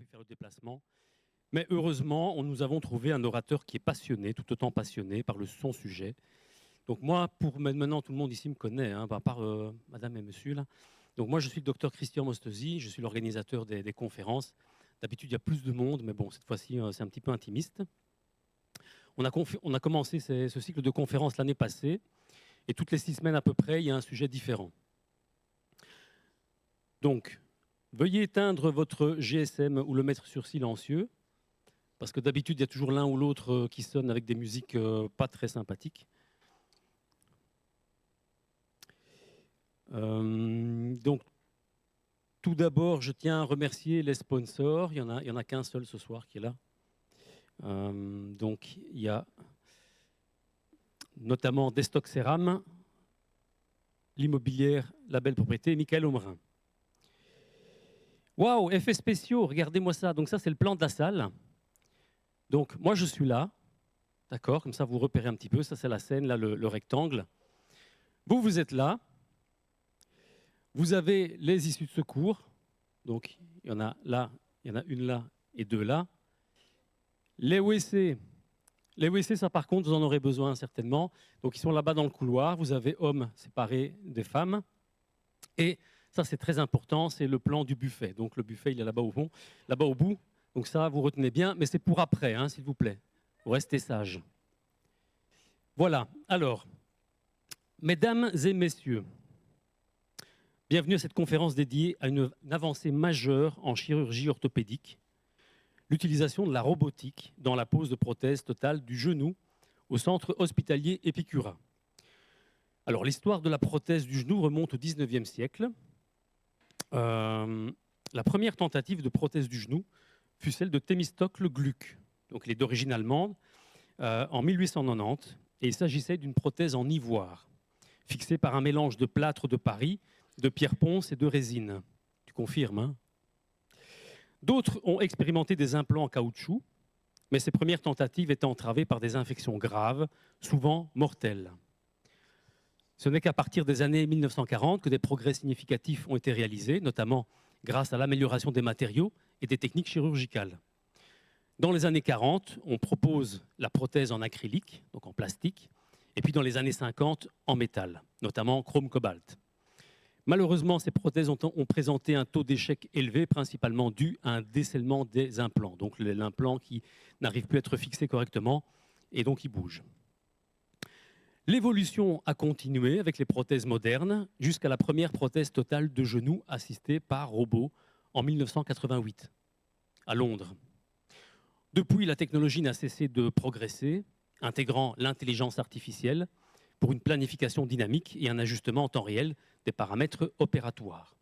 faire le déplacement. Mais heureusement, nous avons trouvé un orateur qui est passionné, tout autant passionné par son sujet. Donc moi, maintenant tout le monde ici me connaît, hein, à part madame et monsieur. Là. Donc moi, je suis le docteur Christian Mostosi, je suis l'organisateur des conférences. D'habitude, il y a plus de monde, mais bon, cette fois-ci, c'est un petit peu intimiste. On a commencé ce cycle de conférences l'année passée, et toutes les 6 semaines à peu près, il y a un sujet différent. Donc, veuillez éteindre votre GSM ou le mettre sur silencieux, parce que d'habitude, il y a toujours l'un ou l'autre qui sonne avec des musiques pas très sympathiques. Donc, tout d'abord, je tiens à remercier les sponsors. Il y en a qu'un seul ce soir qui est là. Donc, il y a notamment Destock Ceram, l'immobilière La Belle Propriété et Michael Omerin. Waouh, effets spéciaux, regardez-moi ça. Donc ça, c'est le plan de la salle. Donc moi, je suis là, d'accord, comme ça vous repérez un petit peu. Ça, c'est la scène, là, le rectangle. Vous êtes là. Vous avez les issues de secours. Donc il y en a là, il y en a une là et deux là. Les WC, ça par contre, vous en aurez besoin certainement. Donc ils sont là-bas dans le couloir. Vous avez hommes séparés des femmes. Et ça, c'est très important, c'est le plan du buffet. Donc le buffet, il est là-bas au fond, là-bas au bout. Donc ça, vous retenez bien, mais c'est pour après, hein, s'il vous plaît. Vous restez sages. Voilà. Alors, mesdames et messieurs, bienvenue à cette conférence dédiée à une avancée majeure en chirurgie orthopédique, l'utilisation de la robotique dans la pose de prothèse totale du genou au centre hospitalier Epicura. Alors, l'histoire de la prothèse du genou remonte au XIXe siècle. La première tentative de prothèse du genou fut celle de Thémistocle Gluck. Donc, il est d'origine allemande, en 1890, et il s'agissait d'une prothèse en ivoire, fixée par un mélange de plâtre de Paris, de pierre ponce et de résine. Tu confirmes, hein? D'autres ont expérimenté des implants en caoutchouc, mais ces premières tentatives étaient entravées par des infections graves, souvent mortelles. Ce n'est qu'à partir des années 1940 que des progrès significatifs ont été réalisés, notamment grâce à l'amélioration des matériaux et des techniques chirurgicales. Dans les années 40, on propose la prothèse en acrylique, donc en plastique, et puis dans les années 50, en métal, notamment chrome-cobalt. Malheureusement, ces prothèses ont présenté un taux d'échec élevé, principalement dû à un décèlement des implants, donc l'implant qui n'arrive plus à être fixé correctement et donc il bouge. L'évolution a continué avec les prothèses modernes jusqu'à la première prothèse totale de genou assistée par robot en 1988 à Londres. Depuis, la technologie n'a cessé de progresser, intégrant l'intelligence artificielle pour une planification dynamique et un ajustement en temps réel des paramètres opératoires.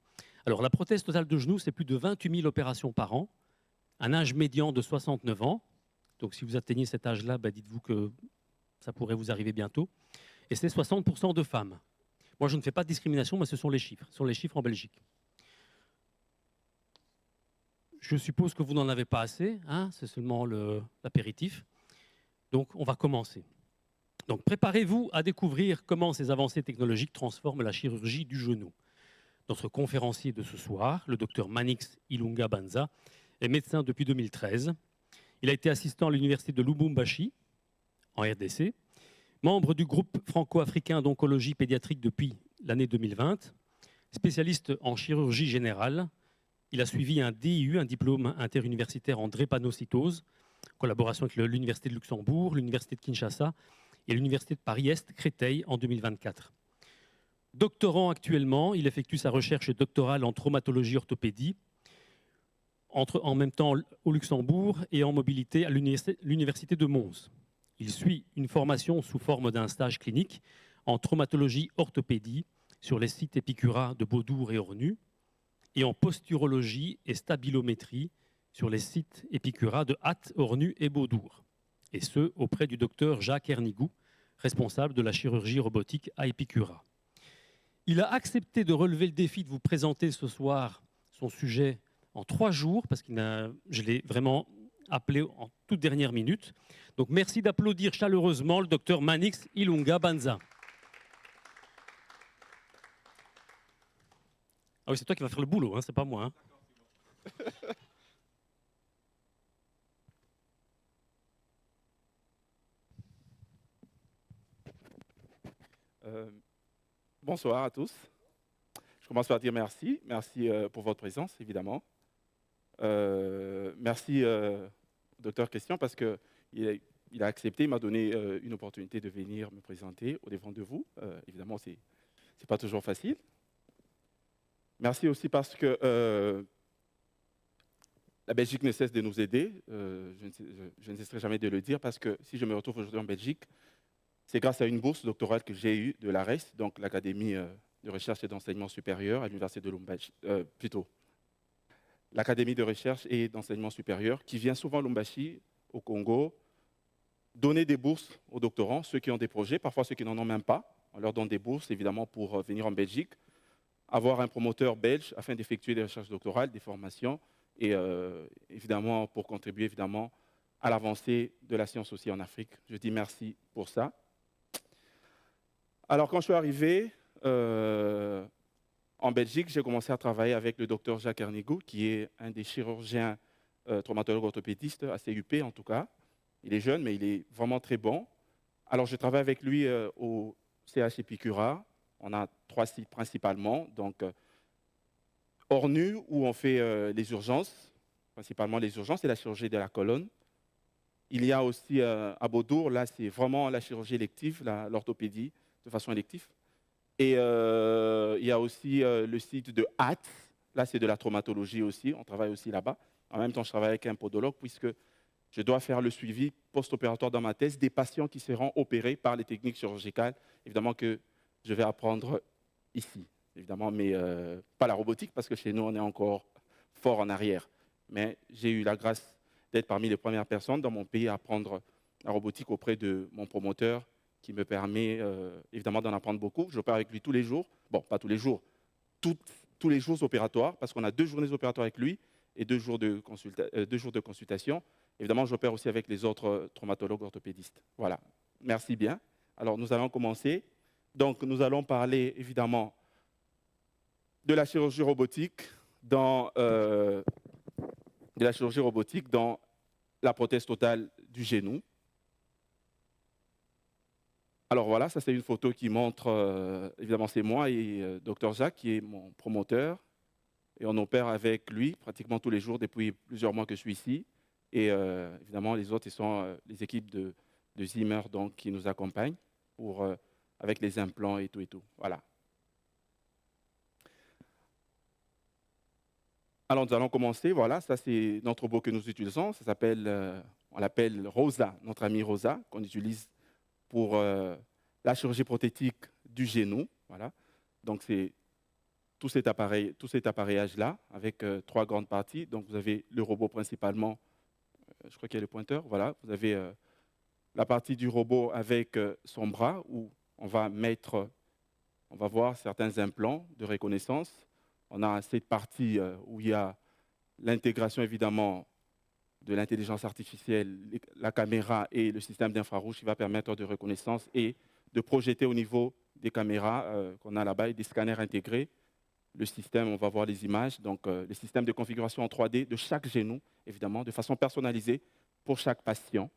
Alors, la prothèse totale de genou, c'est plus de 28 000 opérations par an, un âge médian de 69 ans. Donc, si vous atteignez cet âge-là, dites-vous que ça pourrait vous arriver bientôt. Et c'est 60% de femmes. Moi, je ne fais pas de discrimination, mais ce sont les chiffres. Ce sont les chiffres en Belgique. Je suppose que vous n'en avez pas assez, hein, c'est seulement l'apéritif. Donc, on va commencer. Donc, préparez-vous à découvrir comment ces avancées technologiques transforment la chirurgie du genou. Notre conférencier de ce soir, le docteur Manix Ilunga Banza, est médecin depuis 2013. Il a été assistant à l'université de Lubumbashi, en RDC, membre du groupe franco-africain d'oncologie pédiatrique depuis l'année 2020, spécialiste en chirurgie générale. Il a suivi un DIU, un diplôme interuniversitaire en drépanocytose, collaboration avec l'Université de Luxembourg, l'Université de Kinshasa et l'Université de Paris-Est Créteil en 2024. Doctorant actuellement, il effectue sa recherche doctorale en traumatologie orthopédie, en même temps au Luxembourg et en mobilité à l'Université de Mons. Il suit une formation sous forme d'un stage clinique en traumatologie orthopédie sur les sites Epicura de Beaudour et Ornu et en posturologie et stabilométrie sur les sites Epicura de Hatt, Ornu et Beaudour. Et ce, auprès du docteur Jacques Hernigou, responsable de la chirurgie robotique à Epicura. Il a accepté de relever le défi de vous présenter ce soir son sujet en 3 jours, parce que je l'ai vraiment appelé en toute dernière minute. Donc merci d'applaudir chaleureusement le docteur Manix Ilunga Banza. Ah oui, c'est toi qui vas faire le boulot, hein, c'est pas moi. Hein. Euh, Bonsoir à tous. Je commence par dire merci. Merci pour votre présence, évidemment. Merci, docteur Christian, parce qu'il il a accepté, il m'a donné une opportunité de venir me présenter au devant de vous. Évidemment, ce n'est pas toujours facile. Merci aussi parce que la Belgique ne cesse de nous aider. Je ne cesserai jamais de le dire, parce que si je me retrouve aujourd'hui en Belgique, c'est grâce à une bourse doctorale que j'ai eue de l'ARES, donc l'Académie de recherche et d'enseignement supérieur à l'Université de Lubumbashi, plutôt l'Académie de recherche et d'enseignement supérieur, qui vient souvent à Lubumbashi, au Congo, donner des bourses aux doctorants, ceux qui ont des projets, parfois ceux qui n'en ont même pas. On leur donne des bourses, évidemment, pour venir en Belgique, avoir un promoteur belge afin d'effectuer des recherches doctorales, des formations, et évidemment, pour contribuer évidemment à l'avancée de la science aussi en Afrique. Je dis merci pour ça. Alors, quand je suis arrivé en Belgique, j'ai commencé à travailler avec le docteur Jacques Hernigou, qui est un des chirurgiens traumatologues orthopédistes, à CUP en tout cas. Il est jeune, mais il est vraiment très bon. Alors, je travaille avec lui au CH Epicura. On a 3 sites principalement. Donc, Ornu, où on fait les urgences, principalement les urgences et la chirurgie de la colonne. Il y a aussi à Beaudour, là, c'est vraiment la chirurgie élective, l'orthopédie de façon élective. Et il y a aussi le site de Hatt. Là, c'est de la traumatologie aussi. On travaille aussi là-bas. En même temps, je travaille avec un podologue, puisque je dois faire le suivi post-opératoire dans ma thèse des patients qui seront opérés par les techniques chirurgicales, évidemment, que je vais apprendre ici. Évidemment, mais pas la robotique, parce que chez nous, on est encore fort en arrière. Mais j'ai eu la grâce d'être parmi les premières personnes dans mon pays à apprendre la robotique auprès de mon promoteur, qui me permet évidemment d'en apprendre beaucoup. Je opère avec lui tous les jours. Bon, pas tous les jours, tous les jours opératoires, parce qu'on a 2 journées opératoires avec lui et 2 jours de consultation. Évidemment, j'opère aussi avec les autres traumatologues orthopédistes. Voilà, merci bien. Alors, nous allons commencer. Donc, nous allons parler évidemment de la chirurgie robotique dans la prothèse totale du genou. Alors voilà, ça c'est une photo qui montre, évidemment c'est moi et Dr Jacques qui est mon promoteur. Et on opère avec lui pratiquement tous les jours depuis plusieurs mois que je suis ici. Et évidemment les autres, ils sont les équipes de Zimmer donc, qui nous accompagnent avec les implants et tout et tout. Voilà. Alors nous allons commencer. Voilà, ça c'est notre robot que nous utilisons. Ça s'appelle, on l'appelle Rosa, notre amie Rosa, qu'on utilise pour la chirurgie prothétique du genou. Voilà. Donc c'est tout cet appareillage-là, avec 3 grandes parties. Donc vous avez le robot principalement, je crois qu'il y a le pointeur, voilà. Vous avez la partie du robot avec son bras, où on va voir certains implants de reconnaissance. On a cette partie où il y a l'intégration évidemment de l'intelligence artificielle, la caméra et le système d'infrarouge qui va permettre de reconnaissance et de projeter au niveau des caméras qu'on a là-bas et des scanners intégrés. Le système, on va voir les images, donc le système de configuration en 3D de chaque genou, évidemment, de façon personnalisée pour chaque patient.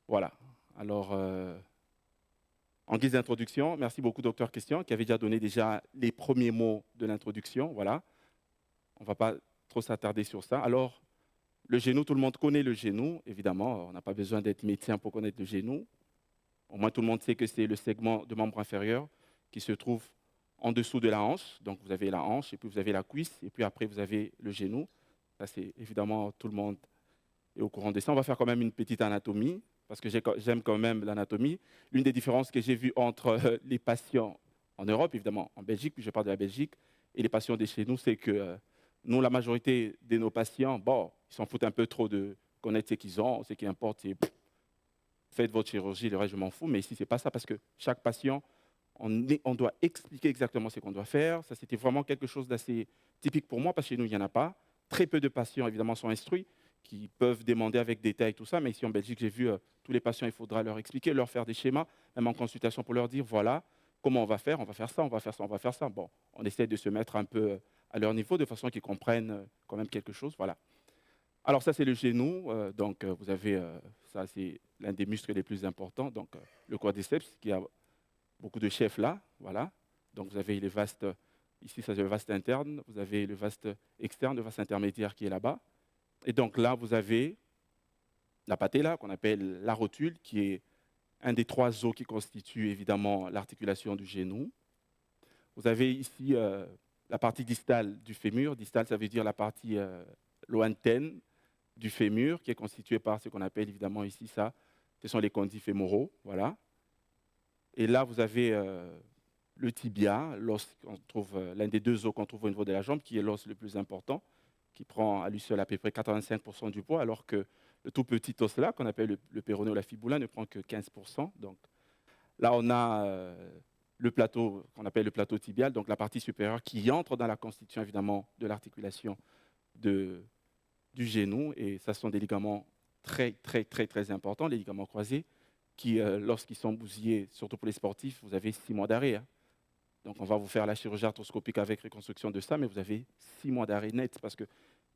Voilà. Alors, en guise d'introduction, merci beaucoup, docteur Christian, qui avait déjà les premiers mots de l'introduction. Voilà. On ne va pas trop s'attarder sur ça. Alors, le genou, tout le monde connaît le genou, évidemment. On n'a pas besoin d'être médecin pour connaître le genou. Au moins, tout le monde sait que c'est le segment de membre inférieur qui se trouve en dessous de la hanche. Donc, vous avez la hanche, et puis vous avez la cuisse, et puis après, vous avez le genou. Ça, c'est évidemment, tout le monde est au courant de ça. On va faire quand même une petite anatomie, parce que j'aime quand même l'anatomie. L'une des différences que j'ai vues entre les patients en Europe, évidemment, en Belgique, puis je parle de la Belgique, et les patients de chez nous, c'est que nous, la majorité de nos patients, bon, ils s'en foutent un peu trop de connaître ce qu'ils ont. Ce qui importe, c'est faites votre chirurgie, le reste, je m'en fous. Mais ici, ce n'est pas ça, parce que chaque patient, on doit expliquer exactement ce qu'on doit faire. Ça, c'était vraiment quelque chose d'assez typique pour moi, parce que chez nous, il n'y en a pas. Très peu de patients, évidemment, sont instruits, qui peuvent demander avec détail tout ça. Mais ici, en Belgique, j'ai vu tous les patients, il faudra leur expliquer, leur faire des schémas, même en consultation, pour leur dire, voilà, comment on va faire ça, on va faire ça, on va faire ça. Bon, on essaie de se mettre un peu à leur niveau, de façon qu'ils comprennent quand même quelque chose. Voilà. Alors ça, c'est le genou. Vous avez, ça c'est l'un des muscles les plus importants, donc le quadriceps, qui a beaucoup de chefs là, voilà. Donc vous avez les vastes, ici ça c'est le vaste interne, vous avez le vaste externe, le vaste intermédiaire qui est là-bas. Et donc là, vous avez la patella qu'on appelle la rotule, qui est un des trois os qui constituent évidemment l'articulation du genou. Vous avez ici la partie distale du fémur. Distale, ça veut dire la partie lointaine du fémur, qui est constituée par ce qu'on appelle évidemment ici ça. Ce sont les condyles fémoraux, voilà. Et là, vous avez le tibia, l'os qu'on trouve, l'un des deux os qu'on trouve au niveau de la jambe, qui est l'os le plus important, qui prend à lui seul à peu près 85% du poids, alors que le tout petit os là, qu'on appelle le péroné ou la fibula, ne prend que 15%. Donc là, on a le plateau qu'on appelle le plateau tibial, donc la partie supérieure qui entre dans la constitution évidemment de l'articulation du genou. Et ça sont des ligaments très, très, très, très importants, les ligaments croisés, qui, lorsqu'ils sont bousillés, surtout pour les sportifs, vous avez 6 mois d'arrêt. Hein. Donc, on va vous faire la chirurgie arthroscopique avec reconstruction de ça, mais vous avez 6 mois d'arrêt net parce que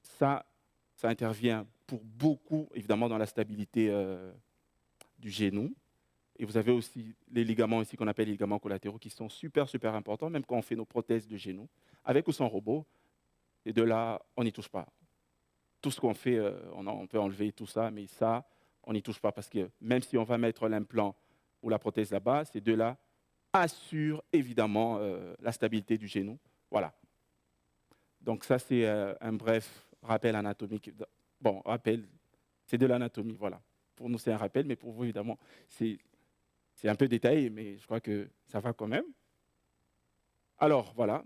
ça intervient pour beaucoup, évidemment, dans la stabilité du genou. Et vous avez aussi les ligaments ici qu'on appelle les ligaments collatéraux qui sont super, super importants, même quand on fait nos prothèses de genou, avec ou sans robot. Et de là, on n'y touche pas. Tout ce qu'on fait, on peut enlever tout ça, mais ça, on n'y touche pas parce que même si on va mettre l'implant ou la prothèse là-bas, ces deux-là assurent évidemment la stabilité du genou. Voilà. Donc ça, c'est un bref rappel anatomique. Bon, rappel, c'est de l'anatomie, voilà. Pour nous, c'est un rappel, mais pour vous, évidemment, c'est un peu détaillé, mais je crois que ça va quand même. Alors, voilà.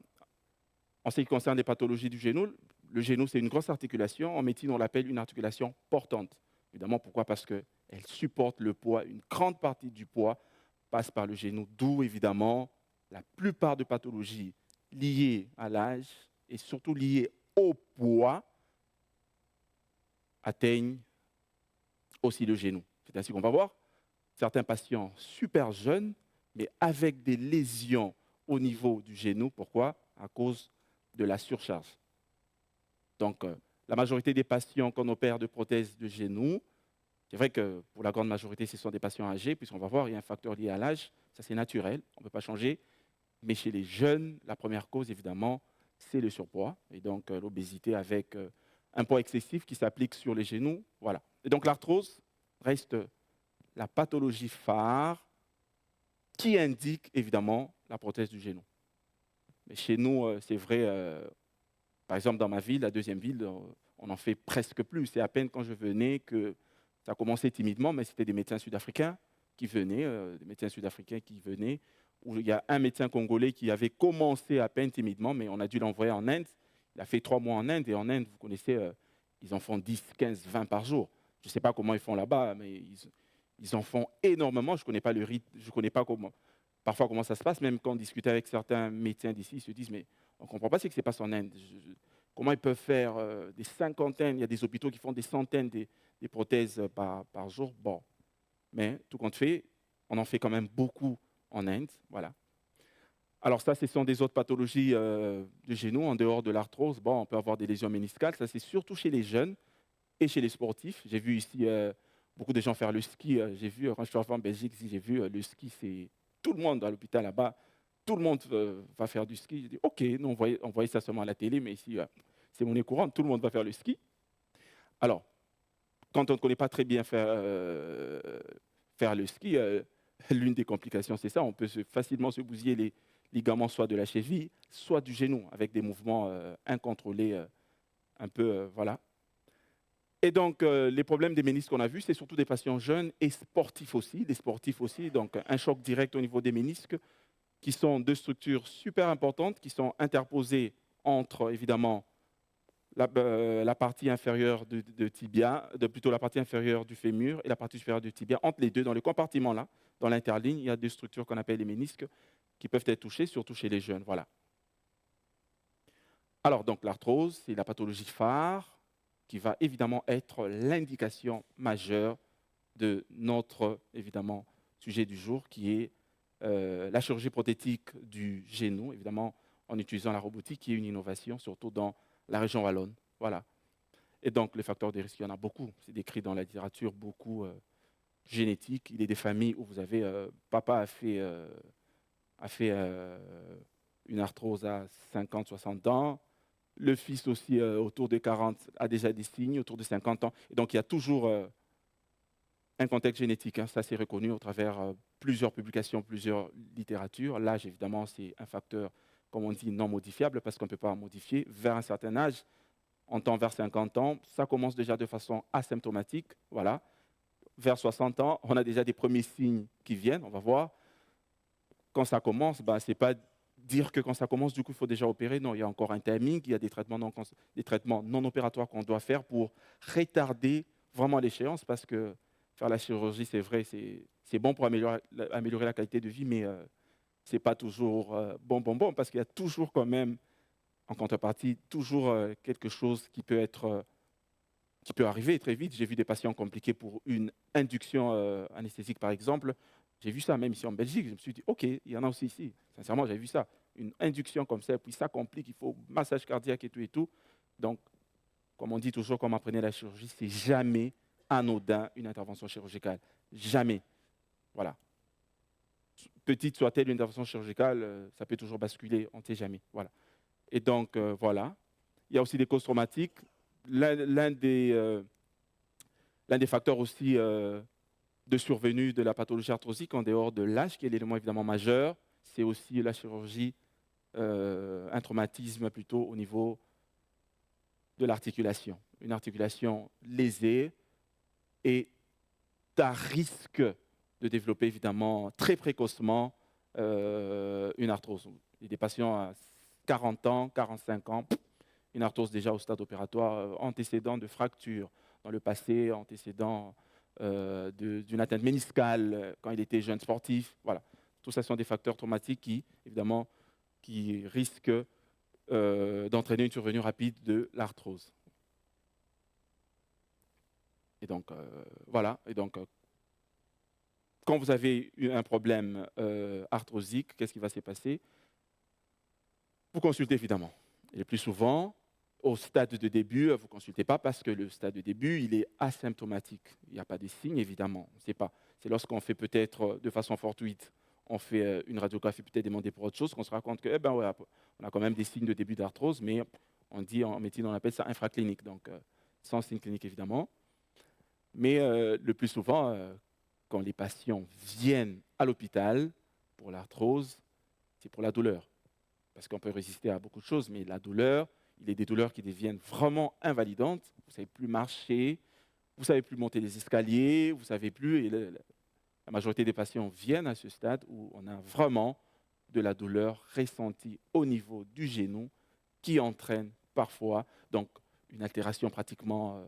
En ce qui concerne les pathologies du genou, le genou, c'est une grosse articulation. En médecine, on l'appelle une articulation portante. Évidemment, pourquoi? Parce qu'elle supporte le poids. Une grande partie du poids passe par le genou, d'où, évidemment, la plupart des pathologies liées à l'âge et surtout liées au poids atteignent aussi le genou. C'est ainsi qu'on va voir certains patients super jeunes, mais avec des lésions au niveau du genou. Pourquoi? À cause de la surcharge. Donc, la majorité des patients qu'on opère de prothèses de genou, c'est vrai que pour la grande majorité, ce sont des patients âgés, puisqu'on va voir, il y a un facteur lié à l'âge, ça c'est naturel, on ne peut pas changer. Mais chez les jeunes, la première cause, évidemment, c'est le surpoids, et donc l'obésité avec un poids excessif qui s'applique sur les genoux. Voilà. Et donc l'arthrose reste la pathologie phare qui indique évidemment la prothèse du genou. Mais chez nous, c'est vrai, par exemple dans ma ville, la deuxième ville, on n'en fait presque plus. C'est à peine quand je venais que ça a commencé timidement, mais c'était des médecins sud-africains qui venaient, où il y a un médecin congolais qui avait commencé à peine timidement, mais on a dû l'envoyer en Inde. Il a fait 3 mois en Inde, et en Inde, vous connaissez, ils en font 10, 15, 20 par jour. Je ne sais pas comment ils font là-bas, mais ils en font énormément. Je ne connais pas le rythme, je ne connais pas parfois comment ça se passe. Même quand on discute avec certains médecins d'ici, ils se disent, mais on ne comprend pas ce qui se passe en Inde. Comment ils peuvent faire des cinquantaines, il y a des hôpitaux qui font des centaines des prothèses par jour. Bon, mais tout compte fait, on en fait quand même beaucoup en Inde. Voilà. Alors ça, ce sont des autres pathologies de genoux, en dehors de l'arthrose. Bon, on peut avoir des lésions méniscales. Ça, c'est surtout chez les jeunes et chez les sportifs. J'ai vu ici beaucoup de gens faire le ski. J'ai vu, quand je suis en Belgique, j'ai vu le ski, c'est tout le monde à l'hôpital là-bas. Tout le monde va faire du ski. Je dis, OK, nous, on voyait ça seulement à la télé, mais ici, c'est monnaie courante. Tout le monde va faire le ski. Alors, quand on ne connaît pas très bien faire le ski, l'une des complications, c'est ça. On peut facilement se bousiller les ligaments, soit de la cheville, soit du genou, avec des mouvements incontrôlés, un peu, voilà. Et donc, les problèmes des ménisques qu'on a vus, c'est surtout des patients jeunes et sportifs aussi, des sportifs aussi. Donc, un choc direct au niveau des ménisques, qui sont deux structures super importantes, qui sont interposées entre, évidemment, la partie inférieure de tibia, plutôt la partie inférieure du fémur et la partie supérieure du tibia. Entre les deux, dans le compartiment-là, dans l'interligne, il y a deux structures qu'on appelle les ménisques qui peuvent être touchées, surtout chez les jeunes. Voilà. Alors, donc, l'arthrose, c'est la pathologie phare qui va évidemment être l'indication majeure de notre, évidemment, sujet du jour, qui est la chirurgie prothétique du genou, évidemment, en utilisant la robotique, qui est une innovation, surtout dans la région wallonne. Voilà. Et donc, les facteurs de risque, il y en a beaucoup. C'est décrit dans la littérature, beaucoup génétique. Il y a des familles où vous avez, papa a fait a fait une arthrose à 50, 60 ans. Le fils aussi, autour de 40, a déjà des signes, autour de 50 ans. Et donc, il y a toujours un contexte génétique. Hein. Ça, c'est reconnu au travers plusieurs publications, plusieurs littératures. L'âge, évidemment, c'est un facteur, comme on dit, non modifiable, parce qu'on ne peut pas modifier. Vers un certain âge, on tend vers 50 ans, ça commence déjà de façon asymptomatique. Voilà. Vers 60 ans, on a déjà des premiers signes qui viennent, on va voir. Quand ça commence, ben, ce n'est pas dire que quand ça commence, du coup, il faut déjà opérer. Non, il y a encore un timing, il y a des traitements non opératoires qu'on doit faire pour retarder vraiment l'échéance, parce que faire la chirurgie, c'est vrai, c'est bon pour améliorer la qualité de vie, mais ce n'est pas toujours bon, parce qu'il y a toujours quand même, en contrepartie, toujours quelque chose qui peut arriver très vite. J'ai vu des patients compliqués pour une induction anesthésique, par exemple. J'ai vu ça même ici en Belgique. Je me suis dit, OK, il y en a aussi ici. Sincèrement, j'ai vu ça. Une induction comme ça, puis ça complique, il faut massage cardiaque et tout et tout. Donc, comme on dit toujours, comme apprenez la chirurgie, c'est jamais anodin une intervention chirurgicale. Jamais. Voilà. Petite soit-elle une intervention chirurgicale, ça peut toujours basculer, on ne sait jamais. Voilà. Et donc, voilà. Il y a aussi des causes traumatiques. L'un des facteurs aussi de survenue de la pathologie arthrosique, en dehors de l'âge, qui est l'élément évidemment majeur, c'est aussi la chirurgie, un traumatisme plutôt au niveau de l'articulation. Une articulation lésée est à risque de développer évidemment très précocement une arthrose. Il y a des patients à 40 ans, 45 ans, une arthrose déjà au stade opératoire, antécédent de fracture dans le passé, antécédent d'une atteinte méniscale quand il était jeune sportif. Voilà. Tout ça sont des facteurs traumatiques qui, évidemment, qui risquent d'entraîner une survenue rapide de l'arthrose. Et donc, voilà. Et donc, quand vous avez eu un problème arthrosique, qu'est-ce qui va se passer? Vous consultez évidemment. Et le plus souvent, au stade de début, vous ne consultez pas parce que le stade de début, il est asymptomatique. Il n'y a pas de signes, évidemment. On ne sait pas. C'est lorsqu'on fait peut-être de façon fortuite, on fait une radiographie peut-être demandée pour autre chose, qu'on se rend compte que, eh ben, ouais, on a quand même des signes de début d'arthrose, mais on dit en médecine, on appelle ça infraclinique, donc sans signe clinique évidemment. Mais le plus souvent, quand les patients viennent à l'hôpital pour l'arthrose, c'est pour la douleur. Parce qu'on peut résister à beaucoup de choses, mais la douleur, il y a des douleurs qui deviennent vraiment invalidantes. Vous ne savez plus marcher, vous ne savez plus monter les escaliers, vous ne savez plus. Et la majorité des patients viennent à ce stade où on a vraiment de la douleur ressentie au niveau du genou qui entraîne parfois donc, une altération pratiquement,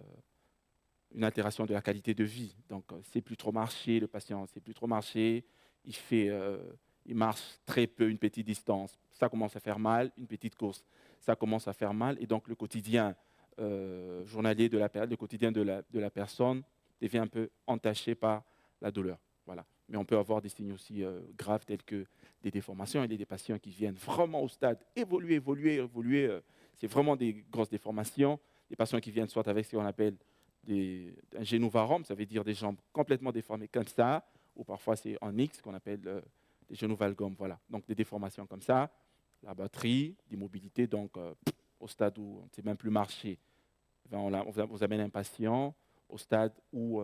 une altération de la qualité de vie. Donc, c'est plus trop marcher, le patient ne sait plus trop marcher, il marche très peu, une petite distance. Ça commence à faire mal, une petite course, ça commence à faire mal. Et donc, le quotidien journalier de le quotidien de la personne devient un peu entaché par la douleur. Voilà. Mais on peut avoir des signes aussi graves tels que des déformations. Il y a des patients qui viennent vraiment au stade évoluer. C'est vraiment des grosses déformations. Des patients qui viennent soit avec ce qu'on appelle un genou varome, ça veut dire des jambes complètement déformées comme ça, ou parfois c'est en X qu'on appelle des genoux valgomes. Voilà. Donc des déformations comme ça, la batterie, l'immobilité, donc au stade où on ne sait même plus marcher. On vous amène un patient au stade où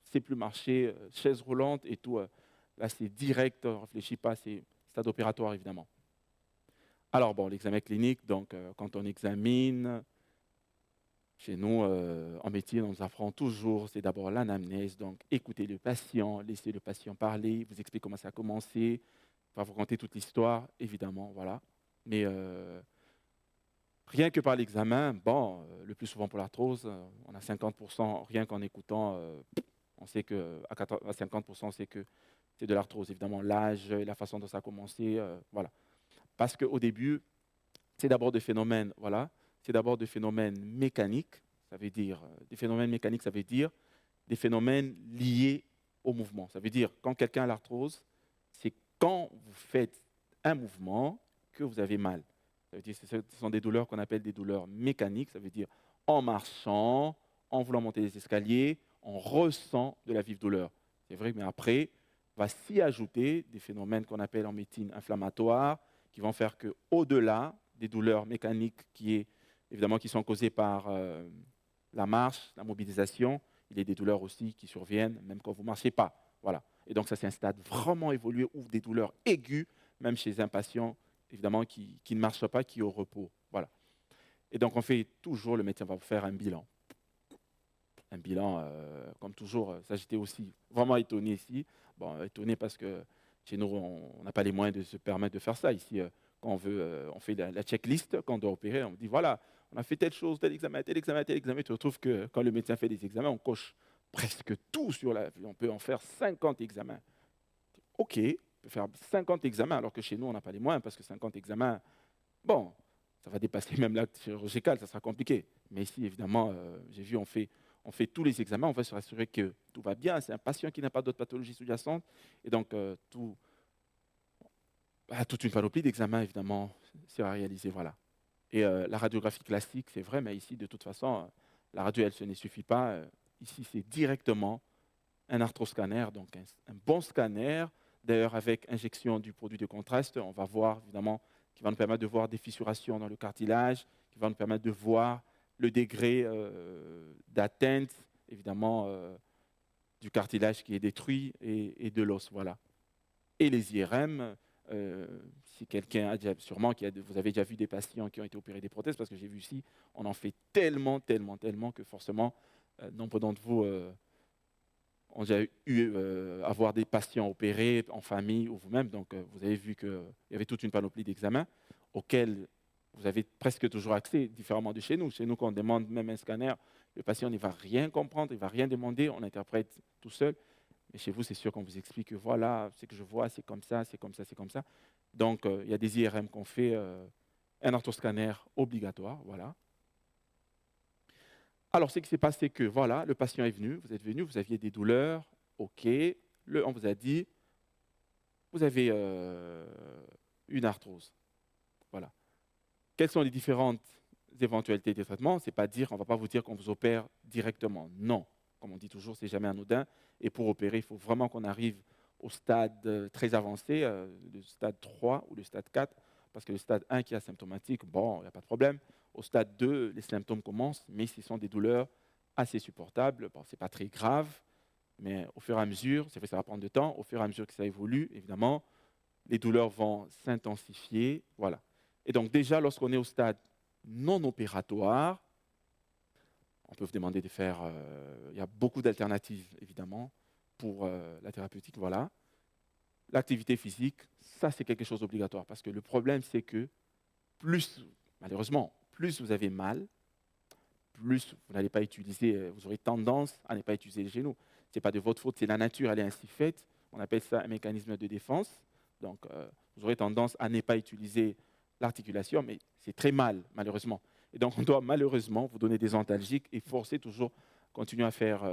c'est plus marcher, chaise roulante et tout. Là, c'est direct, on ne réfléchit pas, c'est stade opératoire, évidemment. Alors, bon, l'examen clinique, donc quand on examine, chez nous, en médecine, on nous apprend toujours, c'est d'abord l'anamnèse, donc écouter le patient, laisser le patient parler, vous expliquer comment ça a commencé, pas vous raconter toute l'histoire, évidemment, voilà. Mais rien que par l'examen, bon, le plus souvent pour l'arthrose, on a 50%, rien qu'en écoutant, on sait qu'à 50%, on sait que c'est de l'arthrose. Évidemment, l'âge, la façon dont ça a commencé, voilà. Parce qu'au début, c'est d'abord des phénomènes, voilà, c'est d'abord des phénomènes mécaniques, ça veut dire, des phénomènes mécaniques, ça veut dire des phénomènes liés au mouvement. Ça veut dire, quand quelqu'un a l'arthrose, c'est quand vous faites un mouvement que vous avez mal. Ça veut dire, ce sont des douleurs qu'on appelle des douleurs mécaniques, ça veut dire en marchant, en voulant monter les escaliers, on ressent de la vive douleur. C'est vrai, mais après, va s'y ajouter des phénomènes qu'on appelle en médecine inflammatoires, qui vont faire qu'au-delà des douleurs mécaniques évidemment, qui sont causées par la marche, la mobilisation, il y a des douleurs aussi qui surviennent même quand vous ne marchez pas. Voilà. Et donc ça, c'est un stade vraiment évolué où des douleurs aiguës, même chez un patient, évidemment, qui ne marche pas, qui est au repos. Voilà. Et donc on fait toujours, le médecin va vous faire un bilan. Un bilan, comme toujours, ça j'étais aussi vraiment étonné ici. Bon, étonné parce que chez nous, on n'a pas les moyens de se permettre de faire ça. Ici, quand on veut, on fait la checklist, quand on doit opérer, on dit voilà, on a fait telle chose, tel examen, tel examen, tel examen. Tu te retrouves que quand le médecin fait des examens, on coche presque tout sur la vie. On peut en faire 50 examens. OK, on peut faire 50 examens, alors que chez nous, on n'a pas les moyens, parce que 50 examens, bon, ça va dépasser même l'acte chirurgical, ça sera compliqué. Mais ici, évidemment, j'ai vu, on fait tous les examens, on va se rassurer que tout va bien. C'est un patient qui n'a pas d'autres pathologies sous-jacentes. Et donc, toute une panoplie d'examens, évidemment, sera réalisée. Voilà. Et la radiographie classique, c'est vrai, mais ici, de toute façon, la radio, elle, ce ne suffit pas. Ici, c'est directement un arthroscanner, donc un bon scanner, d'ailleurs avec injection du produit de contraste. On va voir, évidemment, qui va nous permettre de voir des fissurations dans le cartilage, qui va nous permettre de voir le degré d'atteinte, évidemment, du cartilage qui est détruit et de l'os. Voilà. Et les IRM, si quelqu'un a déjà, sûrement, vous avez déjà vu des patients qui ont été opérés des prothèses, parce que j'ai vu ici, on en fait tellement, tellement, tellement que forcément, nombre d'entre vous ont déjà eu à voir des patients opérés en famille ou vous-même. Donc, vous avez vu qu'il y avait toute une panoplie d'examens auxquels vous avez presque toujours accès, différemment de chez nous. Chez nous, quand on demande même un scanner, le patient ne va rien comprendre, il ne va rien demander, on interprète tout seul. Mais chez vous, c'est sûr qu'on vous explique que voilà, ce que je vois, c'est comme ça, c'est comme ça, c'est comme ça. Donc, il y a des IRM qu'on fait, un orthoscanner obligatoire, voilà. Alors, ce qui s'est passé, c'est que voilà, le patient est venu, vous êtes venu, vous aviez des douleurs, ok. On vous a dit, vous avez une arthrose. Voilà. Quelles sont les différentes éventualités des traitements? C'est pas dire, on ne va pas vous dire qu'on vous opère directement. Non. Comme on dit toujours, c'est jamais anodin. Et pour opérer, il faut vraiment qu'on arrive au stade très avancé, le stade 3 ou le stade 4, parce que le stade 1 qui est asymptomatique, bon, il n'y a pas de problème. Au stade 2, les symptômes commencent, mais ce sont des douleurs assez supportables. Bon, ce n'est pas très grave, mais au fur et à mesure, c'est vrai que ça va prendre du temps, au fur et à mesure que ça évolue, évidemment, les douleurs vont s'intensifier. Voilà. Et donc déjà, lorsqu'on est au stade non opératoire, on peut vous demander de faire... il y a beaucoup d'alternatives, évidemment, pour la thérapeutique. Voilà. L'activité physique, ça, c'est quelque chose d'obligatoire. Parce que le problème, c'est que malheureusement, plus vous avez mal, plus vous n'allez pas utiliser, vous aurez tendance à ne pas utiliser les genoux. Ce n'est pas de votre faute, c'est la nature, elle est ainsi faite. On appelle ça un mécanisme de défense. Donc, vous aurez tendance à ne pas utiliser l'articulation, mais c'est très mal, malheureusement. Et donc, on doit malheureusement vous donner des antalgiques et forcer toujours, continuer à faire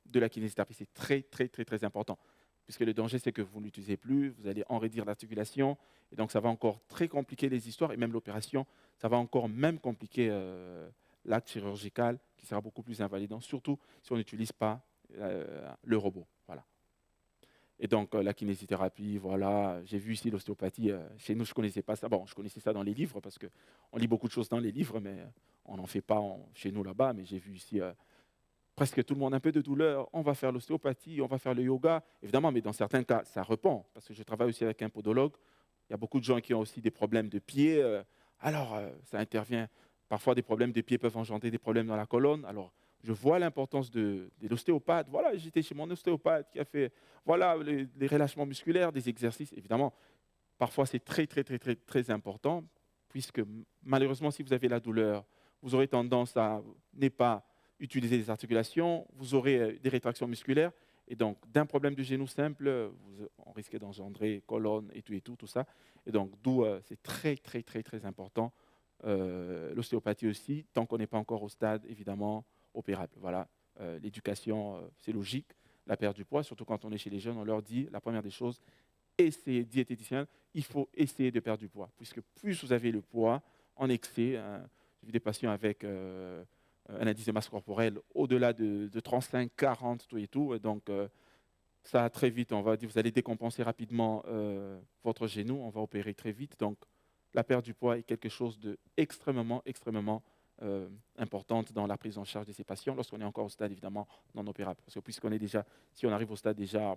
de la kinésithérapie. C'est très, très, très, très important. Puisque le danger, c'est que vous ne l'utilisez plus, vous allez enraidir l'articulation, et donc ça va encore très compliquer les histoires, et même l'opération, ça va encore même compliquer l'acte chirurgical, qui sera beaucoup plus invalidant, surtout si on n'utilise pas le robot. Voilà. Et donc, la kinésithérapie, voilà, j'ai vu ici l'ostéopathie. Chez nous, je ne connaissais pas ça. Bon, je connaissais ça dans les livres, parce qu'on lit beaucoup de choses dans les livres, mais on n'en fait pas chez nous là-bas. Mais j'ai vu ici presque tout le monde a un peu de douleur. On va faire l'ostéopathie, on va faire le yoga. Évidemment, mais dans certains cas, ça repend, parce que je travaille aussi avec un podologue. Il y a beaucoup de gens qui ont aussi des problèmes de pieds. Alors, ça intervient. Parfois, des problèmes de pieds peuvent engendrer des problèmes dans la colonne. Alors, je vois l'importance de l'ostéopathe. Voilà, j'étais chez mon ostéopathe qui a fait voilà, les relâchements musculaires, des exercices. Évidemment, parfois, c'est très, très, très, très, très important, puisque malheureusement, si vous avez la douleur, vous aurez tendance à ne pas utiliser les articulations, vous aurez des rétractions musculaires. Et donc, d'un problème du genou simple, on risque d'engendrer colonne et tout ça. Et donc, d'où c'est très, très, très, très important. L'ostéopathie aussi, tant qu'on n'est pas encore au stade, évidemment, opérable. Voilà. L'éducation, c'est logique. La perte du poids, surtout quand on est chez les jeunes, on leur dit, la première des choses, essayez, diététicien, il faut essayer de perdre du poids. Puisque plus vous avez le poids en excès, j'ai vu des patients avec un indice de masse corporelle au-delà de 35, 40, tout et tout. Donc, Ça très vite, vous allez décompenser rapidement votre genou, on va opérer très vite. Donc, la perte du poids est quelque chose d'extrêmement, extrêmement importante dans la prise en charge de ces patients lorsqu'on est encore au stade évidemment non opérable. Parce que puisqu'on est déjà, si on arrive au stade déjà,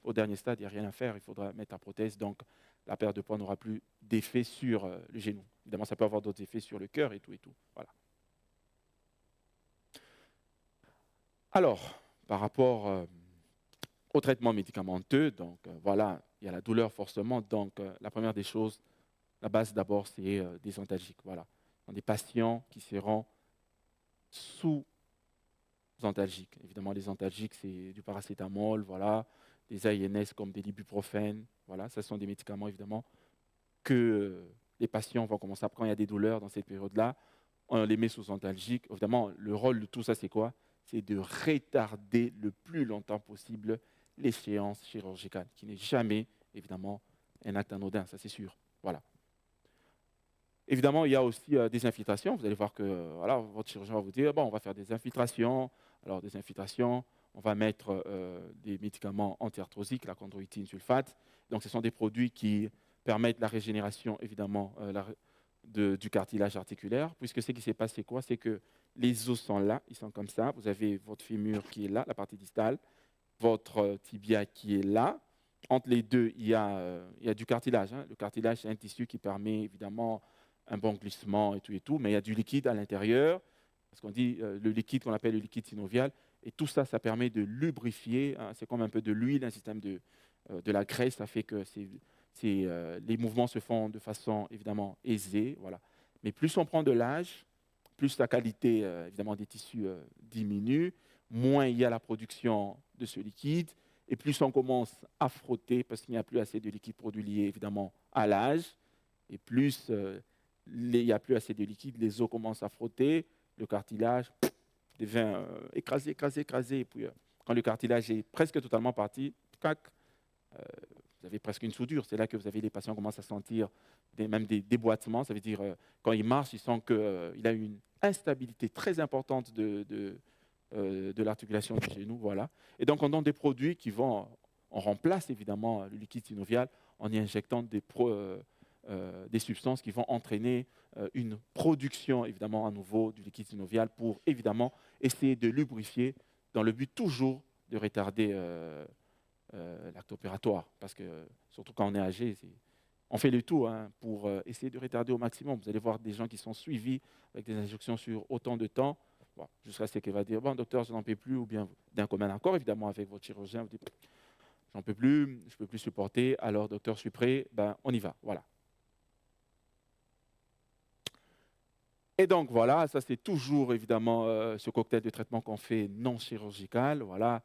au dernier stade, il n'y a rien à faire, il faudra mettre la prothèse. Donc, la perte de poids n'aura plus d'effet sur le genou. Évidemment, ça peut avoir d'autres effets sur le cœur et tout et tout. Voilà. Alors, par rapport au traitement médicamenteux, donc voilà, il y a la douleur forcément. Donc, la première des choses, la base d'abord, c'est des antalgiques. Voilà. Dans des patients qui seront sous antalgiques. Évidemment, les antalgiques, c'est du paracétamol, voilà, des AINS comme des ibuprofène. Voilà, ce sont des médicaments évidemment que les patients vont commencer à prendre quand il y a des douleurs dans cette période-là. On les met sous antalgiques. Évidemment, le rôle de tout ça, c'est quoi? C'est de retarder le plus longtemps possible l'échéance chirurgicale, qui n'est jamais, évidemment, un acte anodin, ça c'est sûr. Voilà. Évidemment, il y a aussi des infiltrations. Vous allez voir que voilà, votre chirurgien va vous dire, bon, on va faire des infiltrations. Alors, des infiltrations, on va mettre des médicaments anti-arthrosiques, la chondroïtine sulfate. Donc, ce sont des produits qui permettent la régénération, évidemment, du cartilage articulaire, puisque ce qui s'est passé, quoi, c'est que les os sont là, ils sont comme ça. Vous avez votre fémur qui est là, la partie distale, votre tibia qui est là. Entre les deux, il y a du cartilage. Hein. Le cartilage, c'est un tissu qui permet évidemment un bon glissement et tout, mais il y a du liquide à l'intérieur, parce qu'on dit le liquide qu'on appelle le liquide synovial, et tout ça, ça permet de lubrifier. Hein. C'est comme un peu de l'huile, un système de la graisse, ça fait que les mouvements se font de façon évidemment aisée. Voilà. Mais plus on prend de l'âge, plus la qualité évidemment des tissus diminue, moins il y a la production de ce liquide, et plus on commence à frotter, parce qu'il n'y a plus assez de liquide produit lié évidemment à l'âge, et plus il n'y a plus assez de liquide, les os commencent à frotter, le cartilage devient écrasé, écrasé, écrasé, et puis quand le cartilage est presque totalement parti, crac, vous avez presque une soudure. C'est là que vous avez les patients qui commencent à sentir même des déboîtements. Ça veut dire, quand ils marchent, ils sentent qu'il a une instabilité très importante de l'articulation du genou. Voilà. Et donc, on donne des produits qui vont, on remplace évidemment le liquide synovial en y injectant des substances qui vont entraîner une production, évidemment, à nouveau du liquide synovial pour, évidemment, essayer de lubrifier dans le but toujours de retarder l'acte opératoire. Parce que, surtout quand on est âgé, on fait le tout hein, pour essayer de retarder au maximum. Vous allez voir des gens qui sont suivis avec des injections sur autant de temps, bon, jusqu'à ce qu'il va dire, bon docteur, je n'en peux plus, ou bien d'un commun accord, évidemment, avec votre chirurgien, vous dites, j'en peux plus, je ne peux plus supporter, alors docteur, je suis prêt, ben, on y va. Voilà. Et donc voilà, ça c'est toujours évidemment ce cocktail de traitement qu'on fait non chirurgical. Voilà.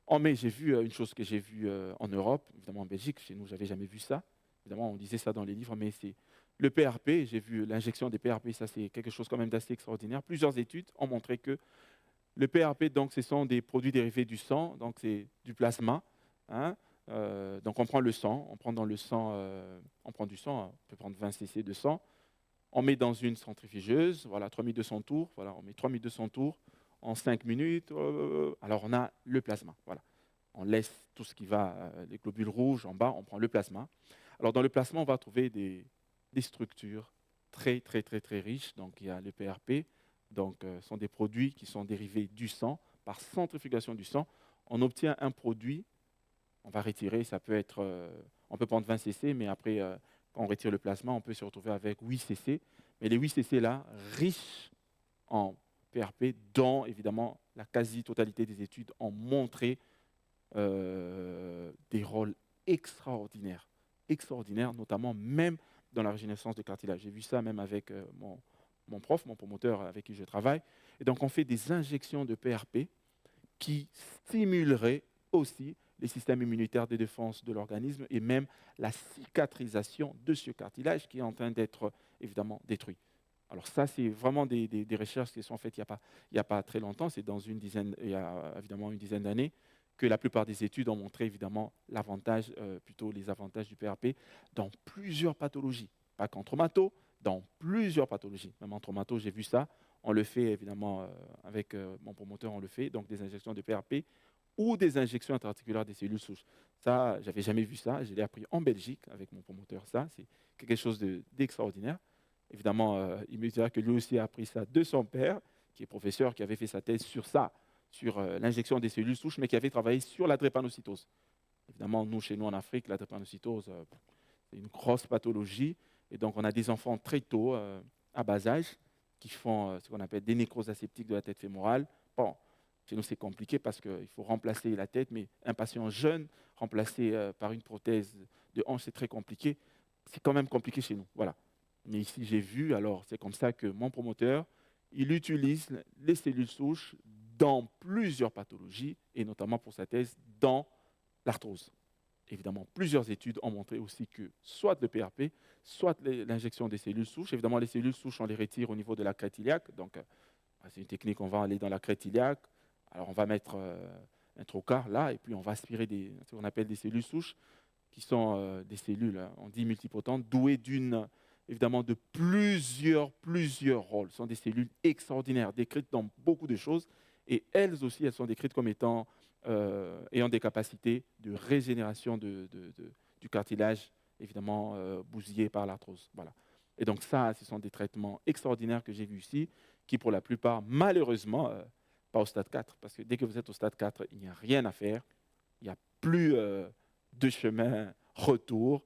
Oh, mais j'ai vu une chose que j'ai vue en Europe, évidemment en Belgique, chez nous, je n'avais jamais vu ça. Évidemment, on disait ça dans les livres, mais c'est le PRP. J'ai vu l'injection des PRP, ça c'est quelque chose quand même d'assez extraordinaire. Plusieurs études ont montré que le PRP, donc, ce sont des produits dérivés du sang, donc c'est du plasma. Hein. Donc on prend le sang, on prend dans le sang, on prend du sang, on peut prendre 20 cc de sang, on met dans une centrifugeuse, voilà, 3200 tours, voilà, on met 3200 tours en 5 minutes, alors on a le plasma. Voilà. On laisse tout ce qui va, les globules rouges en bas, on prend le plasma. Alors dans le plasma, on va trouver des structures très, très, très, très riches. Donc il y a le PRP, donc ce sont des produits qui sont dérivés du sang. Par centrifugation du sang, on obtient un produit, on va retirer, ça peut être, on peut prendre 20 cc, mais après, quand on retire le plasma, on peut se retrouver avec 8 cc. Mais les 8 cc là, riches en PRP, dont évidemment la quasi-totalité des études ont montré des rôles extraordinaires, notamment même dans la régénérescence de cartilage. J'ai vu ça même avec mon prof, mon promoteur avec qui je travaille. Et donc on fait des injections de PRP qui stimuleraient aussi les systèmes immunitaires de défense de l'organisme et même la cicatrisation de ce cartilage qui est en train d'être évidemment détruit. Alors ça, c'est vraiment des recherches qui sont faites il n'y a pas très longtemps, c'est il y a évidemment une dizaine d'années, que la plupart des études ont montré évidemment l'avantage, plutôt les avantages du PRP dans plusieurs pathologies. Pas qu'en traumato, dans plusieurs pathologies. Même en traumato, j'ai vu ça. On le fait évidemment avec mon promoteur, on le fait, donc des injections de PRP ou des injections intra-articulaires des cellules souches. Ça, j'avais jamais vu ça. Je l'ai appris en Belgique avec mon promoteur. Ça, c'est quelque chose d'extraordinaire. Évidemment, il me dira que lui aussi a appris ça de son père, qui est professeur, qui avait fait sa thèse sur ça, sur l'injection des cellules souches, mais qui avait travaillé sur la drépanocytose. Évidemment, nous, chez nous en Afrique, la drépanocytose, c'est une grosse pathologie. Et donc, on a des enfants très tôt, à bas âge, qui font ce qu'on appelle des nécroses aseptiques de la tête fémorale. Bon, chez nous, c'est compliqué parce qu'il faut remplacer la tête, mais un patient jeune, remplacé par une prothèse de hanche, c'est très compliqué. C'est quand même compliqué chez nous. Voilà. Mais ici, j'ai vu, alors c'est comme ça que mon promoteur, il utilise les cellules souches dans plusieurs pathologies, et notamment pour sa thèse dans l'arthrose. Évidemment, plusieurs études ont montré aussi que soit le PRP, soit l'injection des cellules souches, évidemment les cellules souches, on les retire au niveau de la crête iliaque, donc c'est une technique, on va aller dans la crête iliaque, alors on va mettre un trocar là, et puis on va aspirer ce qu'on appelle des cellules souches, qui sont des cellules, on dit multipotentes, douées évidemment de plusieurs rôles. Ce sont des cellules extraordinaires, décrites dans beaucoup de choses, et elles aussi, elles sont décrites comme étant ayant des capacités de régénération du cartilage, évidemment bousillé par l'arthrose. Voilà. Et donc ça, ce sont des traitements extraordinaires que j'ai vus ici, qui pour la plupart, malheureusement, pas au stade 4, parce que dès que vous êtes au stade 4, il n'y a rien à faire, il n'y a plus de chemin retour,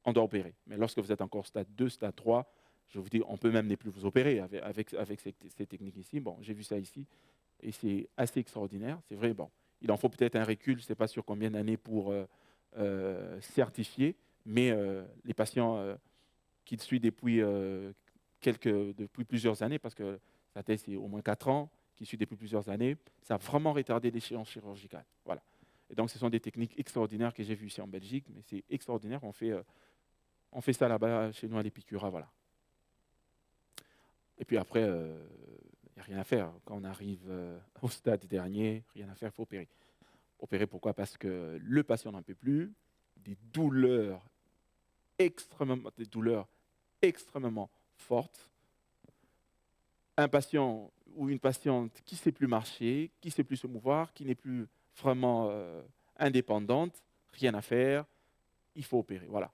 on doit opérer. Mais lorsque vous êtes encore stade 2, stade 3, je vous dis, on peut même ne plus vous opérer avec ces techniques ici. Bon, j'ai vu ça ici, et c'est assez extraordinaire. C'est vrai, bon, il en faut peut-être un recul, je ne sais pas sur combien d'années pour certifier, mais les patients qui le suivent depuis plusieurs années, parce que sa thèse c'est au moins 4 ans, qui suit depuis plusieurs années, ça a vraiment retardé l'échéance chirurgicale. Voilà. Et donc, ce sont des techniques extraordinaires que j'ai vues ici en Belgique, mais c'est extraordinaire. On fait ça là-bas chez nous à l'Épicura, voilà. Et puis après, il n'y a rien à faire. Quand on arrive au stade dernier, rien à faire, il faut opérer. Opérer pourquoi? Parce que le patient n'en peut plus, des douleurs extrêmement fortes. Un patient ou une patiente qui ne sait plus marcher, qui ne sait plus se mouvoir, qui n'est plus vraiment indépendante, rien à faire, il faut opérer. Voilà.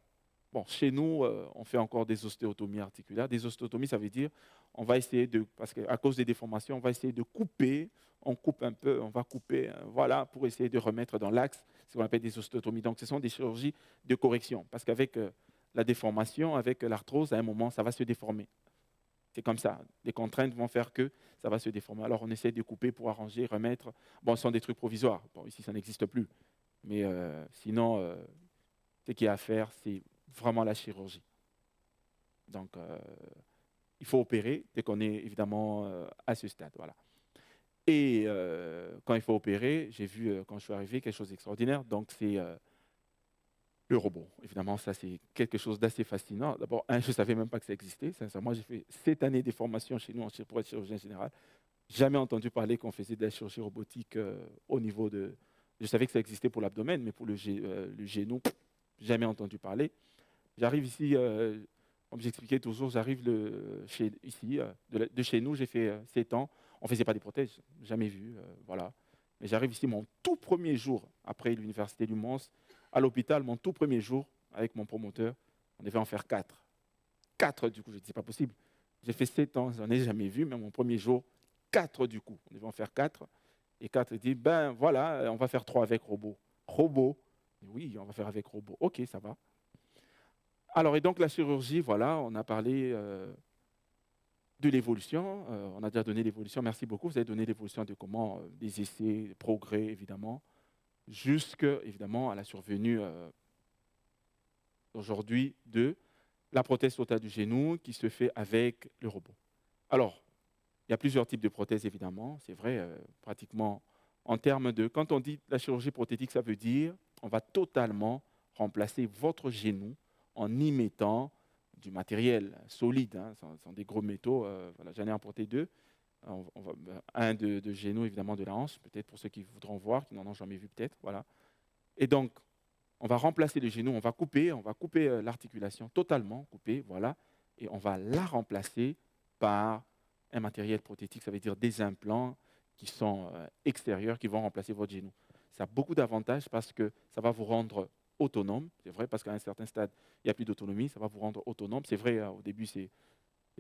Bon, chez nous, on fait encore des ostéotomies articulaires. Des ostéotomies, ça veut dire on va essayer parce qu'à cause des déformations, on va essayer de couper, on coupe un peu, on va couper, voilà, pour essayer de remettre dans l'axe ce qu'on appelle des ostéotomies. Donc, ce sont des chirurgies de correction, parce qu'avec la déformation, avec l'arthrose, à un moment, ça va se déformer. C'est comme ça. Les contraintes vont faire que ça va se déformer. Alors, on essaie de couper pour arranger, remettre. Bon, ce sont des trucs provisoires. Bon, ici, ça n'existe plus. Mais sinon, ce qu'il y a à faire, c'est vraiment la chirurgie. Donc, il faut opérer dès qu'on est évidemment à ce stade. Voilà. Et quand il faut opérer, j'ai vu quand je suis arrivé quelque chose d'extraordinaire. Donc, c'est le robot. Évidemment, ça, c'est quelque chose d'assez fascinant. D'abord, je ne savais même pas que ça existait. Sincèrement, j'ai fait 7 années de formation chez nous pour être chirurgien général. Jamais entendu parler qu'on faisait de la chirurgie robotique au niveau de... Je savais que ça existait pour l'abdomen, mais pour le genou, jamais entendu parler. J'arrive ici, comme j'expliquais toujours, j'arrive ici, de chez nous, j'ai fait 7 ans. On ne faisait pas des prothèses, jamais vu, voilà. Mais j'arrive ici, mon tout premier jour, après l'université du Mans, à l'hôpital, mon tout premier jour, avec mon promoteur, on devait en faire 4. 4 du coup, je dis, c'est pas possible. J'ai fait 7 ans, je n'en ai jamais vu, mais mon premier jour, 4 du coup. On devait en faire 4. Et 4, il dit, ben voilà, on va faire 3 avec robot. Robot? Oui, on va faire avec robot. Ok, ça va. Alors, et donc la chirurgie, voilà, on a parlé de l'évolution. On a déjà donné l'évolution. Merci beaucoup. Vous avez donné l'évolution de comment, des essais, des progrès, évidemment, jusqu'à, évidemment, à la survenue aujourd'hui de la prothèse totale du genou qui se fait avec le robot. Alors, il y a plusieurs types de prothèses, évidemment. C'est vrai, pratiquement en termes de... Quand on dit la chirurgie prothétique, ça veut dire on va totalement remplacer votre genou en y mettant du matériel solide. Hein, ce sont des gros métaux. Voilà, j'en ai importé 2. Un de genou, évidemment, de la hanche, peut-être pour ceux qui voudront voir, qui n'en ont jamais vu peut-être. Voilà. Et donc, on va remplacer le genou, on va couper l'articulation totalement, couper, voilà, et on va la remplacer par un matériel prothétique, ça veut dire des implants qui sont extérieurs, qui vont remplacer votre genou. Ça a beaucoup d'avantages parce que ça va vous rendre autonome. C'est vrai, parce qu'à un certain stade, il n'y a plus d'autonomie, ça va vous rendre autonome. C'est vrai, au début, c'est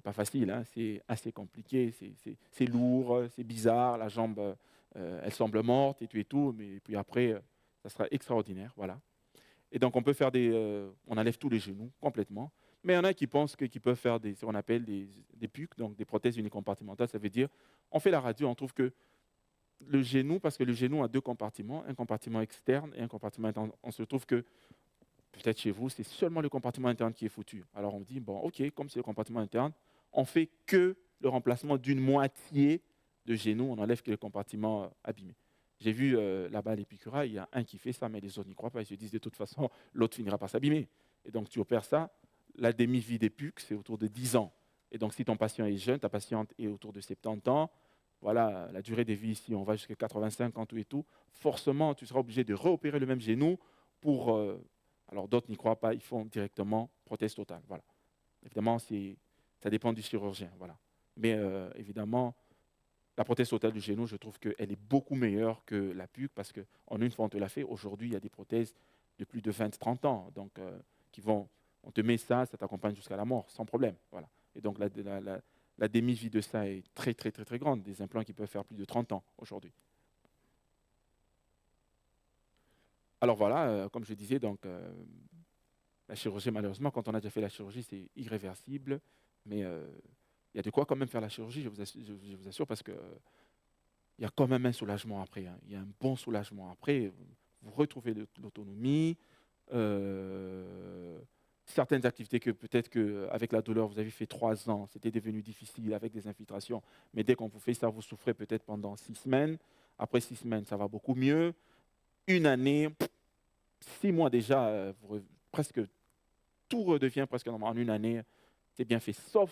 pas facile, hein, c'est assez compliqué, c'est lourd, c'est bizarre, la jambe, elle semble morte et tout, mais puis après, ça sera extraordinaire, voilà. Et donc, on peut faire on enlève tous les genoux complètement. Mais il y en a qui pensent qu'ils peuvent faire ce qu'on appelle des PUC, donc des prothèses unicompartimentales. Ça veut dire, on fait la radio, on trouve que le genou, parce que le genou a deux compartiments, un compartiment externe et un compartiment interne. On se trouve que, peut-être chez vous, c'est seulement le compartiment interne qui est foutu. Alors on dit, bon, ok, comme c'est le compartiment interne, on fait que le remplacement d'une moitié de genou, on enlève que le compartiment abîmé. J'ai vu là-bas à l'Épicura, il y a un qui fait ça, mais les autres n'y croient pas. Ils se disent de toute façon, l'autre finira par s'abîmer. Et donc tu opères ça. La demi-vie des PUC, c'est autour de 10 ans. Et donc si ton patient est jeune, ta patiente est autour de 70 ans, voilà, la durée de vie ici, on va jusqu'à 85 ans et tout, forcément, tu seras obligé de réopérer le même genou pour... alors d'autres n'y croient pas, ils font directement prothèse totale. Voilà. Évidemment, ça dépend du chirurgien. Voilà. Mais évidemment, la prothèse totale du genou, je trouve qu'elle est beaucoup meilleure que la PUC parce qu'en une fois, on te l'a fait. Aujourd'hui, il y a des prothèses de plus de 20-30 ans donc, on te met ça, ça t'accompagne jusqu'à la mort, sans problème. Voilà. Et donc, la demi-vie de ça est très, très, très, très grande. Des implants qui peuvent faire plus de 30 ans aujourd'hui. Alors voilà, comme je disais, donc, la chirurgie, malheureusement, quand on a déjà fait la chirurgie, c'est irréversible. Mais il y a de quoi quand même faire la chirurgie, je vous assure parce que il y a quand même un soulagement après. Hein. Il y a un bon soulagement après. Vous retrouvez l'autonomie. Certaines activités que peut-être qu'avec la douleur, vous avez fait 3 ans, c'était devenu difficile avec des infiltrations. Mais dès qu'on vous fait ça, vous souffrez peut-être pendant 6 semaines. Après 6 semaines, ça va beaucoup mieux. Une année, 6 mois déjà, presque tout redevient presque normal. En une année, c'est bien fait, sauf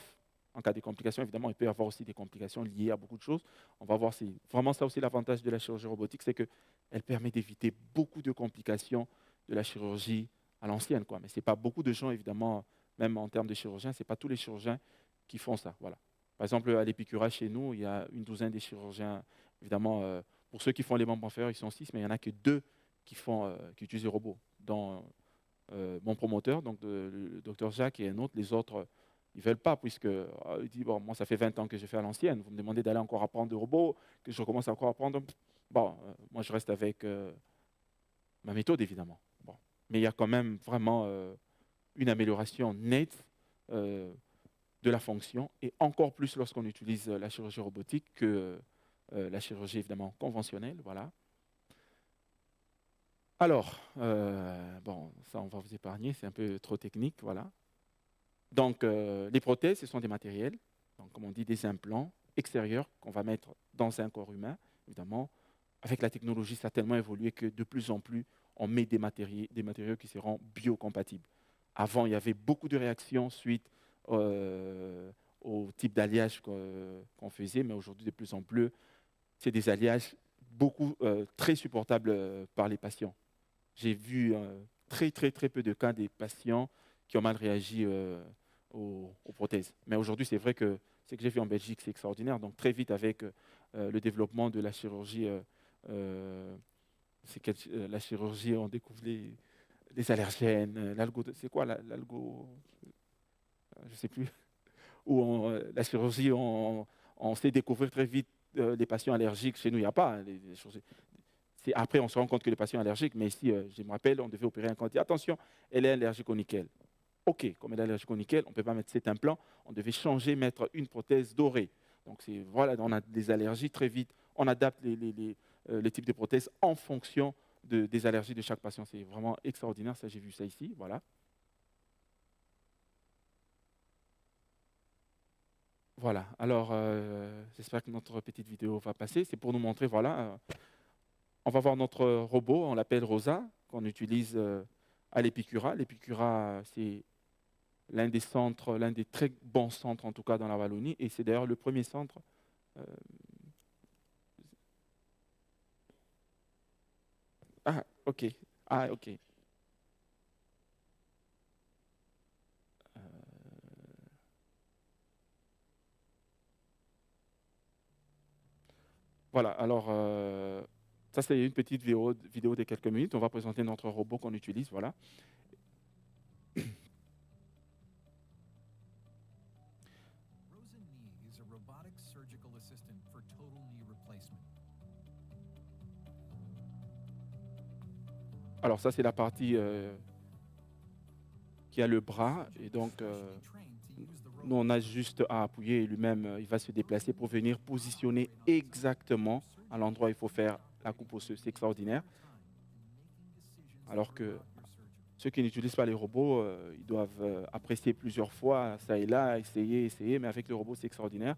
en cas de complications. Évidemment, il peut y avoir aussi des complications liées à beaucoup de choses. On va voir, c'est vraiment ça aussi l'avantage de la chirurgie robotique, c'est qu'elle permet d'éviter beaucoup de complications de la chirurgie à l'ancienne. Mais ce n'est pas beaucoup de gens, évidemment, même en termes de chirurgiens, ce n'est pas tous les chirurgiens qui font ça. Voilà. Par exemple, à l'Épicura, chez nous, il y a une douzaine de chirurgiens. Évidemment, pour ceux qui font les membres inférieurs, ils sont 6, mais il n'y en a que 2 qui utilisent le robot. Dans mon promoteur, donc le docteur Jacques et un autre, les autres, ils ne veulent pas, puisque il dit, bon, moi, ça fait 20 ans que je fais à l'ancienne, vous me demandez d'aller encore apprendre le robot, que je recommence encore à apprendre. Bon, moi, je reste avec ma méthode, évidemment. Bon. Mais il y a quand même vraiment une amélioration nette de la fonction, et encore plus lorsqu'on utilise la chirurgie robotique que la chirurgie, évidemment, conventionnelle. Voilà. Alors, bon, ça, on va vous épargner, c'est un peu trop technique, voilà. Donc, les prothèses, ce sont des matériels, donc, comme on dit, des implants extérieurs qu'on va mettre dans un corps humain. Évidemment, avec la technologie, ça a tellement évolué que de plus en plus, on met des matériaux qui seront biocompatibles. Avant, il y avait beaucoup de réactions suite au type d'alliage qu'on faisait, mais aujourd'hui, de plus en plus, c'est des alliages très supportables par les patients. J'ai vu très, très, très peu de cas des patients qui ont mal réagi aux prothèses. Mais aujourd'hui, c'est vrai que ce que j'ai vu en Belgique, c'est extraordinaire. Donc, très vite, avec le développement de la chirurgie, la chirurgie, on découvre les allergènes, c'est quoi l'algo, je ne sais plus, ou la chirurgie, on sait découvrir très vite les patients allergiques. Chez nous, il n'y a pas. Hein, après, on se rend compte que les patients sont allergiques, mais ici, je me rappelle, on devait opérer un candidat. Attention, elle est allergique au nickel. OK, comme elle est allergique au nickel, on ne peut pas mettre cet implant. On devait changer, mettre une prothèse dorée. Donc, voilà, on a des allergies très vite. On adapte les types de prothèses en fonction des allergies de chaque patient. C'est vraiment extraordinaire. Ça, j'ai vu ça ici. Voilà. Voilà. Alors, j'espère que notre petite vidéo va passer. C'est pour nous montrer, voilà. On va voir notre robot, on l'appelle Rosa, qu'on utilise à l'Épicura. L'Épicura, c'est l'un des centres, l'un des très bons centres, en tout cas dans la Wallonie, et c'est d'ailleurs le premier centre. euh, Ah, ok. Ah, ok. Euh, Voilà, alors, Ça, c'est une petite vidéo de quelques minutes. On va présenter notre robot qu'on utilise. Voilà. Rosa Knee is a robotic surgical assistant for total knee replacement. Alors ça, c'est la partie qui a le bras. Et donc, nous, on a juste à appuyer et lui-même, il va se déplacer pour venir positionner exactement à l'endroit où il faut faire la coupe osseuse. C'est extraordinaire. Alors que ceux qui n'utilisent pas les robots, ils doivent apprécier plusieurs fois, ça et là, essayer. Mais avec le robot, c'est extraordinaire.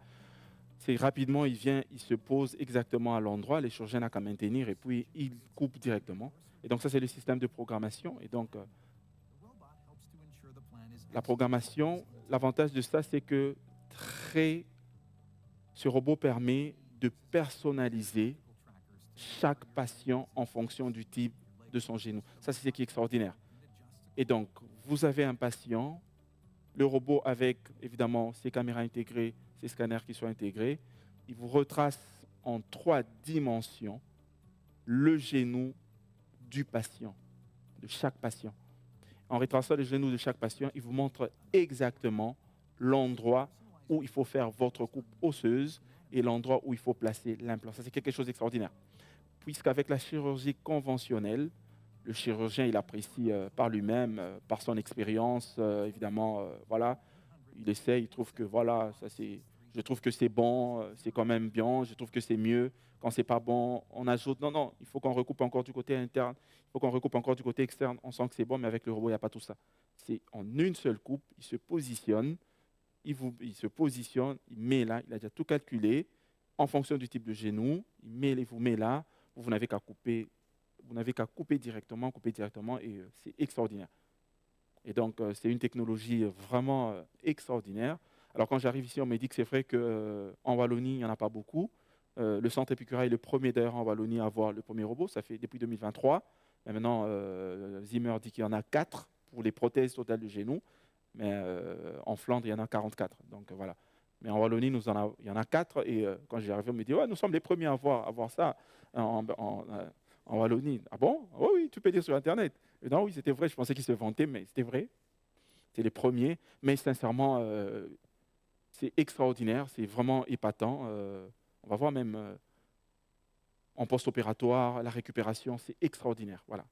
C'est rapidement, il vient, il se pose exactement à l'endroit. Les chirurgiens n'ont qu'à maintenir et puis il coupe directement. Et donc ça, c'est le système de programmation. Et donc, la programmation, l'avantage de ça, c'est que ce robot permet de personnaliser chaque patient en fonction du type de son genou. Ça, c'est ce qui est extraordinaire. Et donc, vous avez un patient, le robot avec, évidemment, ses caméras intégrées, ses scanners qui sont intégrés, il vous retrace en 3 dimensions le genou du patient, de chaque patient. En retraçant le genou de chaque patient, il vous montre exactement l'endroit où il faut faire votre coupe osseuse et l'endroit où il faut placer l'implant. Ça, c'est quelque chose d'extraordinaire. Puisqu'avec la chirurgie conventionnelle, le chirurgien, il apprécie par lui-même, par son expérience, évidemment, voilà, il essaie, il trouve que voilà, je trouve que c'est bon, c'est quand même bien, je trouve que c'est mieux. Quand c'est pas bon, on ajoute. Non, il faut qu'on recoupe encore du côté interne, il faut qu'on recoupe encore du côté externe. On sent que c'est bon, mais avec le robot, il n'y a pas tout ça. C'est en une seule coupe, il se positionne, il met là, il a déjà tout calculé en fonction du type de genou, il vous met là, vous n'avez qu'à couper. Vous n'avez qu'à couper directement, et c'est extraordinaire. Et donc, c'est une technologie vraiment extraordinaire. Alors, quand j'arrive ici, on me dit que c'est vrai qu'en Wallonie, il n'y en a pas beaucoup. Le centre Epicura est le premier d'ailleurs en Wallonie à avoir le premier robot. Ça fait depuis 2023. Et maintenant, Zimmer dit qu'il y en a 4 pour les prothèses totales du genou. Mais en Flandre, il y en a 44. Donc, voilà. Mais en Wallonie, il y en a 4. Et quand j'y arrive, on me dit ouais, nous sommes les premiers à avoir ça en Wallonie. Ah bon? Oh oui, tu peux dire sur Internet. Et non, oui, c'était vrai. Je pensais qu'ils se vantaient, mais c'était vrai. C'est les premiers. Mais sincèrement, c'est extraordinaire. C'est vraiment épatant. On va voir même en post-opératoire, la récupération, c'est extraordinaire. Voilà.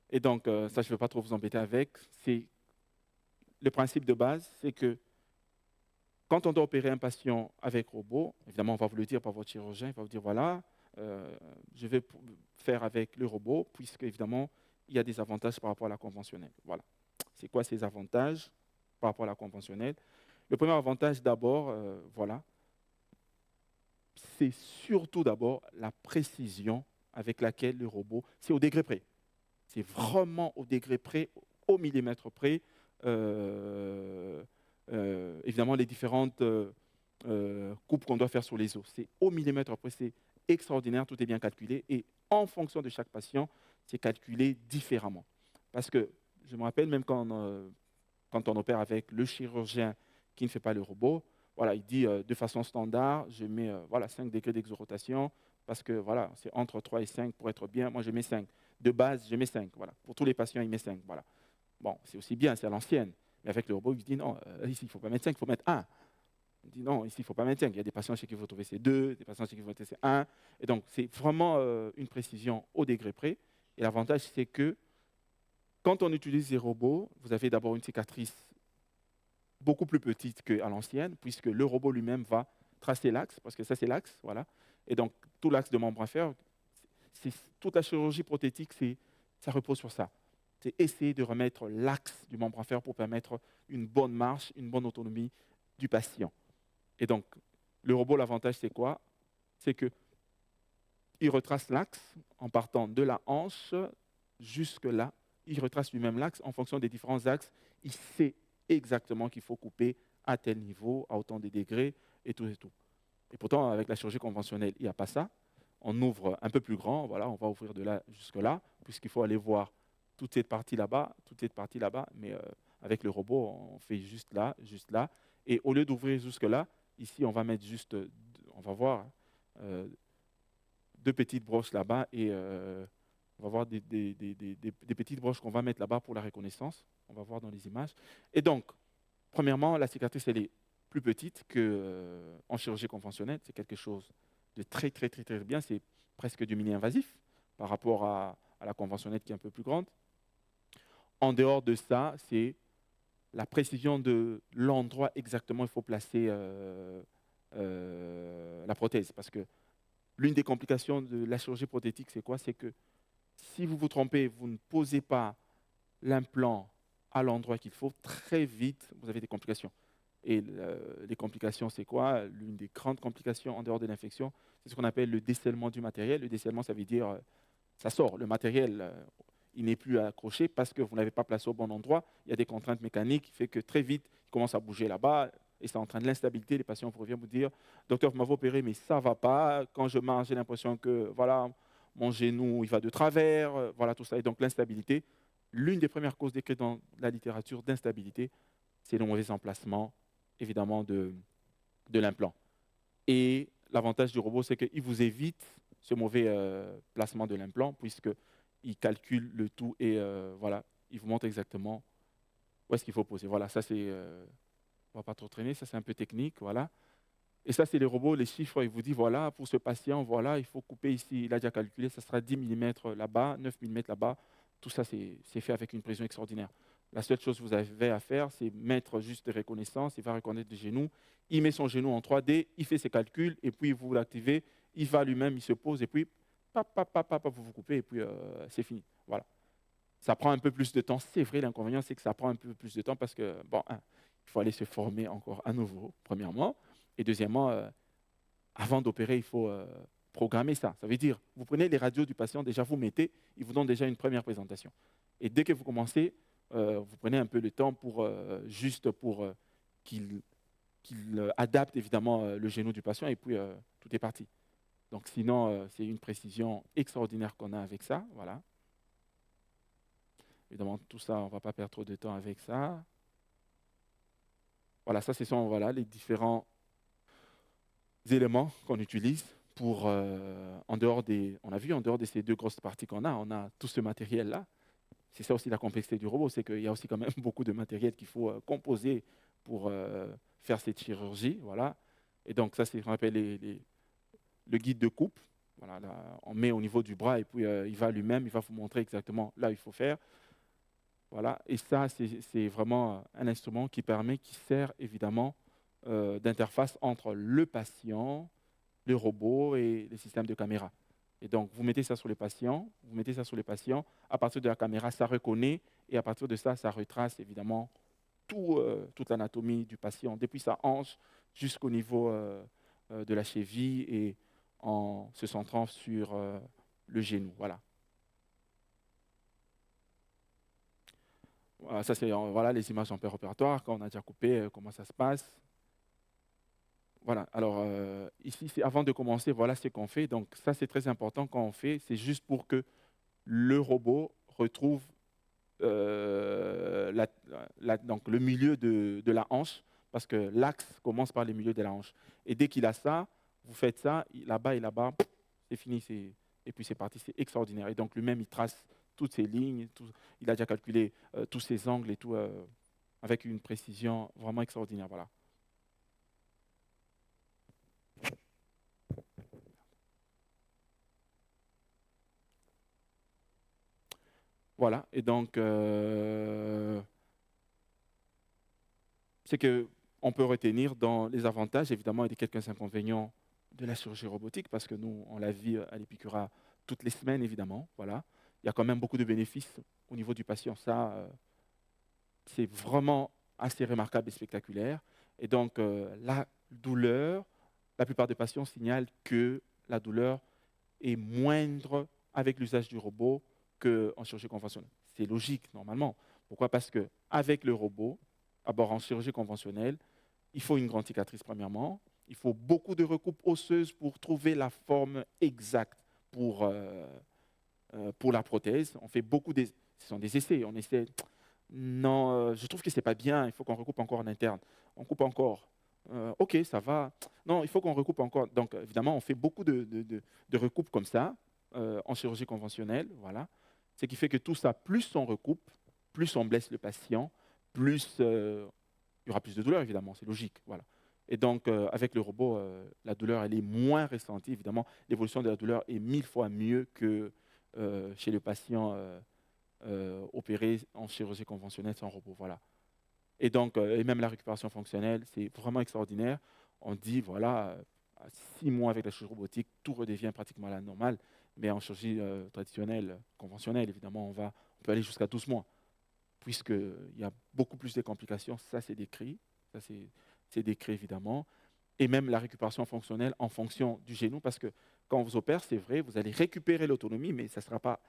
Et donc, ça, je ne veux pas trop vous embêter avec. C'est le principe de base, c'est que quand on doit opérer un patient avec robot, évidemment, on va vous le dire par votre chirurgien, il va vous dire, voilà, je vais faire avec le robot, puisque, évidemment, il y a des avantages par rapport à la conventionnelle. Voilà. C'est quoi ces avantages par rapport à la conventionnelle? Le premier avantage, d'abord, voilà, c'est surtout d'abord la précision avec laquelle le robot, c'est au degré près. C'est vraiment au degré près, au millimètre près. Évidemment, les différentes coupes qu'on doit faire sur les os. C'est au millimètre près, c'est extraordinaire, tout est bien calculé. Et en fonction de chaque patient, c'est calculé différemment. Parce que je me rappelle, même quand on opère avec le chirurgien qui ne fait pas le robot, voilà, il dit de façon standard, je mets 5 degrés d'exorotation, parce que voilà, c'est entre 3 et 5 pour être bien. Moi, je mets 5. De base, je mets 5. Voilà. Pour tous les patients, il met 5. Voilà. Bon, c'est aussi bien, c'est à l'ancienne. Mais avec le robot, il dit non, ici, il ne faut pas mettre 5, il faut mettre 1. Il dit non, ici, il ne faut pas mettre 5. Il y a des patients chez qui il faut trouver c'est 2, des patients chez qui il faut trouver c'est 1. Et donc, c'est vraiment une précision au degré près. Et l'avantage, c'est que quand on utilise les robots, vous avez d'abord une cicatrice beaucoup plus petite qu'à l'ancienne, puisque le robot lui-même va tracer l'axe, parce que ça, c'est l'axe, voilà. Et donc, tout l'axe de membre inférieur, toute la chirurgie prothétique, ça repose sur ça. C'est essayer de remettre l'axe du membre inférieur pour permettre une bonne marche, une bonne autonomie du patient. Et donc, le robot, l'avantage, c'est quoi? C'est qu'il retrace l'axe en partant de la hanche jusque là. Il retrace lui-même l'axe en fonction des différents axes. Il sait exactement qu'il faut couper à tel niveau, à autant de degrés, et tout et tout. Et pourtant, avec la chirurgie conventionnelle, il n'y a pas ça. On ouvre un peu plus grand, voilà, on va ouvrir de là jusque là, puisqu'il faut aller voir toute cette partie là-bas, mais avec le robot, on fait juste là, et au lieu d'ouvrir jusque là, ici, on va mettre juste, on va voir, deux petites broches là-bas et on va voir des petites broches qu'on va mettre là-bas pour la reconnaissance. On va voir dans les images. Et donc, premièrement, la cicatrice, elle est plus petite qu'en chirurgie conventionnelle. C'est quelque chose de très, très, très, très bien. C'est presque du mini-invasif par rapport à la conventionnelle qui est un peu plus grande. En dehors de ça, c'est la précision de l'endroit exactement où il faut placer la prothèse. Parce que l'une des complications de la chirurgie prothétique, c'est quoi? C'est que si vous vous trompez, vous ne posez pas l'implant à l'endroit qu'il faut, très vite, vous avez des complications. Et les complications, c'est quoi? L'une des grandes complications en dehors de l'infection, c'est ce qu'on appelle le décèlement du matériel. Le décèlement, ça veut dire ça sort. Le matériel, il n'est plus accroché parce que vous ne l'avez pas placé au bon endroit. Il y a des contraintes mécaniques qui font que très vite, il commence à bouger là-bas et ça entraîne l'instabilité. Les patients reviennent vous dire, docteur, vous m'avez opéré, mais ça ne va pas. Quand je marche, j'ai l'impression que voilà, mon genou il va de travers. Voilà tout ça. Et donc l'instabilité, l'une des premières causes décrites dans la littérature d'instabilité, c'est le mauvais emplacement, évidemment, de l'implant. Et l'avantage du robot, c'est qu'il vous évite ce mauvais placement de l'implant, puisqu'il calcule le tout et voilà, il vous montre exactement où est-ce qu'il faut poser. Voilà, ça c'est, on ne va pas trop traîner, ça c'est un peu technique, voilà. Et ça c'est les robots, les chiffres, il vous dit, voilà, pour ce patient, voilà, il faut couper ici, il a déjà calculé, ça sera 10 mm là-bas, 9 mm là-bas. Tout ça, c'est fait avec une précision extraordinaire. La seule chose que vous avez à faire, c'est mettre juste des reconnaissances, il va reconnaître le genou, il met son genou en 3D, il fait ses calculs, et puis vous l'activez, il va lui-même, il se pose, et puis, vous vous coupez, et puis c'est fini. Voilà. Ça prend un peu plus de temps, c'est vrai, l'inconvénient, c'est que ça prend un peu plus de temps, parce que, bon, il faut aller se former encore à nouveau, premièrement, et deuxièmement, avant d'opérer, il faut programmer ça. Ça veut dire, vous prenez les radios du patient, déjà vous mettez, il vous donne déjà une première présentation. Et dès que vous commencez, vous prenez un peu de temps pour qu'il adapte évidemment le genou du patient et puis tout est parti. Donc sinon, c'est une précision extraordinaire qu'on a avec ça. Voilà. Évidemment, tout ça, on ne va pas perdre trop de temps avec ça. Voilà, ça, ce sont voilà, les différents éléments qu'on utilise pour, en dehors on a vu, en dehors de ces deux grosses parties qu'on a, on a tout ce matériel-là. C'est ça aussi la complexité du robot, c'est qu'il y a aussi quand même beaucoup de matériel qu'il faut composer pour faire cette chirurgie. Voilà. Et donc ça, c'est ce qu'on appelle le guide de coupe. Voilà, là, on met au niveau du bras et puis il va lui-même, il va vous montrer exactement là où il faut faire. Voilà. Et ça, c'est vraiment un instrument qui sert évidemment d'interface entre le patient, le robot et les systèmes de caméra. Et donc, vous mettez ça sur les patients, à partir de la caméra, ça reconnaît, et à partir de ça, ça retrace évidemment toute l'anatomie du patient, depuis sa hanche jusqu'au niveau de la cheville, et en se centrant sur le genou. Voilà. Voilà, ça c'est voilà, les images en préopératoire, quand on a déjà coupé, comment ça se passe. Voilà, alors ici, avant de commencer, voilà ce qu'on fait. Donc ça, c'est très important quand on fait, c'est juste pour que le robot retrouve donc le milieu de la hanche, parce que l'axe commence par le milieu de la hanche. Et dès qu'il a ça, vous faites ça, là-bas et là-bas, c'est fini, et puis c'est parti, c'est extraordinaire. Et donc lui-même, il trace toutes ces lignes, il a déjà calculé tous ces angles et tout, avec une précision vraiment extraordinaire. Voilà. Voilà, et donc, c'est qu'on peut retenir dans les avantages, évidemment, il y a quelques inconvénients de la chirurgie robotique, parce que nous, on la vit à l'Epicura toutes les semaines, évidemment. Voilà. Il y a quand même beaucoup de bénéfices au niveau du patient. Ça, c'est vraiment assez remarquable et spectaculaire. Et donc, la douleur, la plupart des patients signalent que la douleur est moindre avec l'usage du robot qu'en chirurgie conventionnelle. C'est logique, normalement. Pourquoi? Parce qu'avec le robot, d'abord en chirurgie conventionnelle, il faut une grande cicatrice, premièrement. Il faut beaucoup de recoupes osseuses pour trouver la forme exacte pour la prothèse. On fait ce sont des essais. On essaie, non, je trouve que ce n'est pas bien, il faut qu'on recoupe encore en interne. On coupe encore. Ok, ça va. Non, il faut qu'on recoupe encore. Donc, évidemment, on fait beaucoup de recoupes comme ça en chirurgie conventionnelle. Voilà. Ce qui fait que tout ça, plus on recoupe, plus on blesse le patient, plus il y aura plus de douleur, évidemment. C'est logique. Voilà. Et donc, avec le robot, la douleur, elle est moins ressentie. Évidemment, l'évolution de la douleur est 1000 fois mieux que chez le patient opéré en chirurgie conventionnelle sans robot. Voilà. Et donc, et même la récupération fonctionnelle, c'est vraiment extraordinaire. On dit, voilà, à 6 mois avec la chirurgie robotique, tout redevient pratiquement à la normale. Mais en chirurgie traditionnelle, conventionnelle, évidemment, on peut aller jusqu'à 12 mois, puisqu'il y a beaucoup plus de complications. Ça, c'est décrit. Ça, c'est décrit, évidemment. Et même la récupération fonctionnelle en fonction du genou, parce que quand on vous opère, c'est vrai, vous allez récupérer l'autonomie, mais ça sera pas,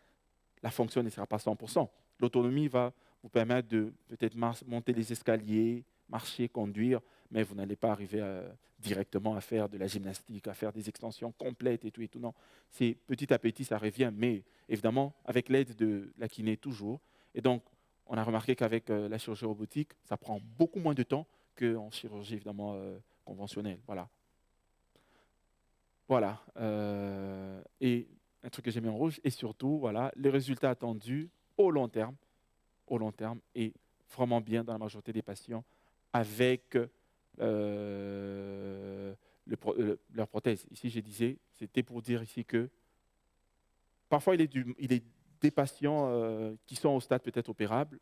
la fonction ne sera pas 100%. L'autonomie va vous permettre de peut-être monter les escaliers, marcher, conduire, mais vous n'allez pas arriver directement à faire de la gymnastique, à faire des extensions complètes et tout et tout. Non, c'est petit à petit, ça revient, mais évidemment, avec l'aide de la kiné toujours. Et donc, on a remarqué qu'avec la chirurgie robotique, ça prend beaucoup moins de temps qu'en chirurgie, évidemment, conventionnelle. Voilà. Voilà. Et un truc que j'ai mis en rouge, et surtout, voilà, les résultats attendus au long terme, et vraiment bien dans la majorité des patients avec leur prothèse. Ici, je disais, c'était pour dire ici que parfois, il est des patients qui sont au stade peut-être opérable,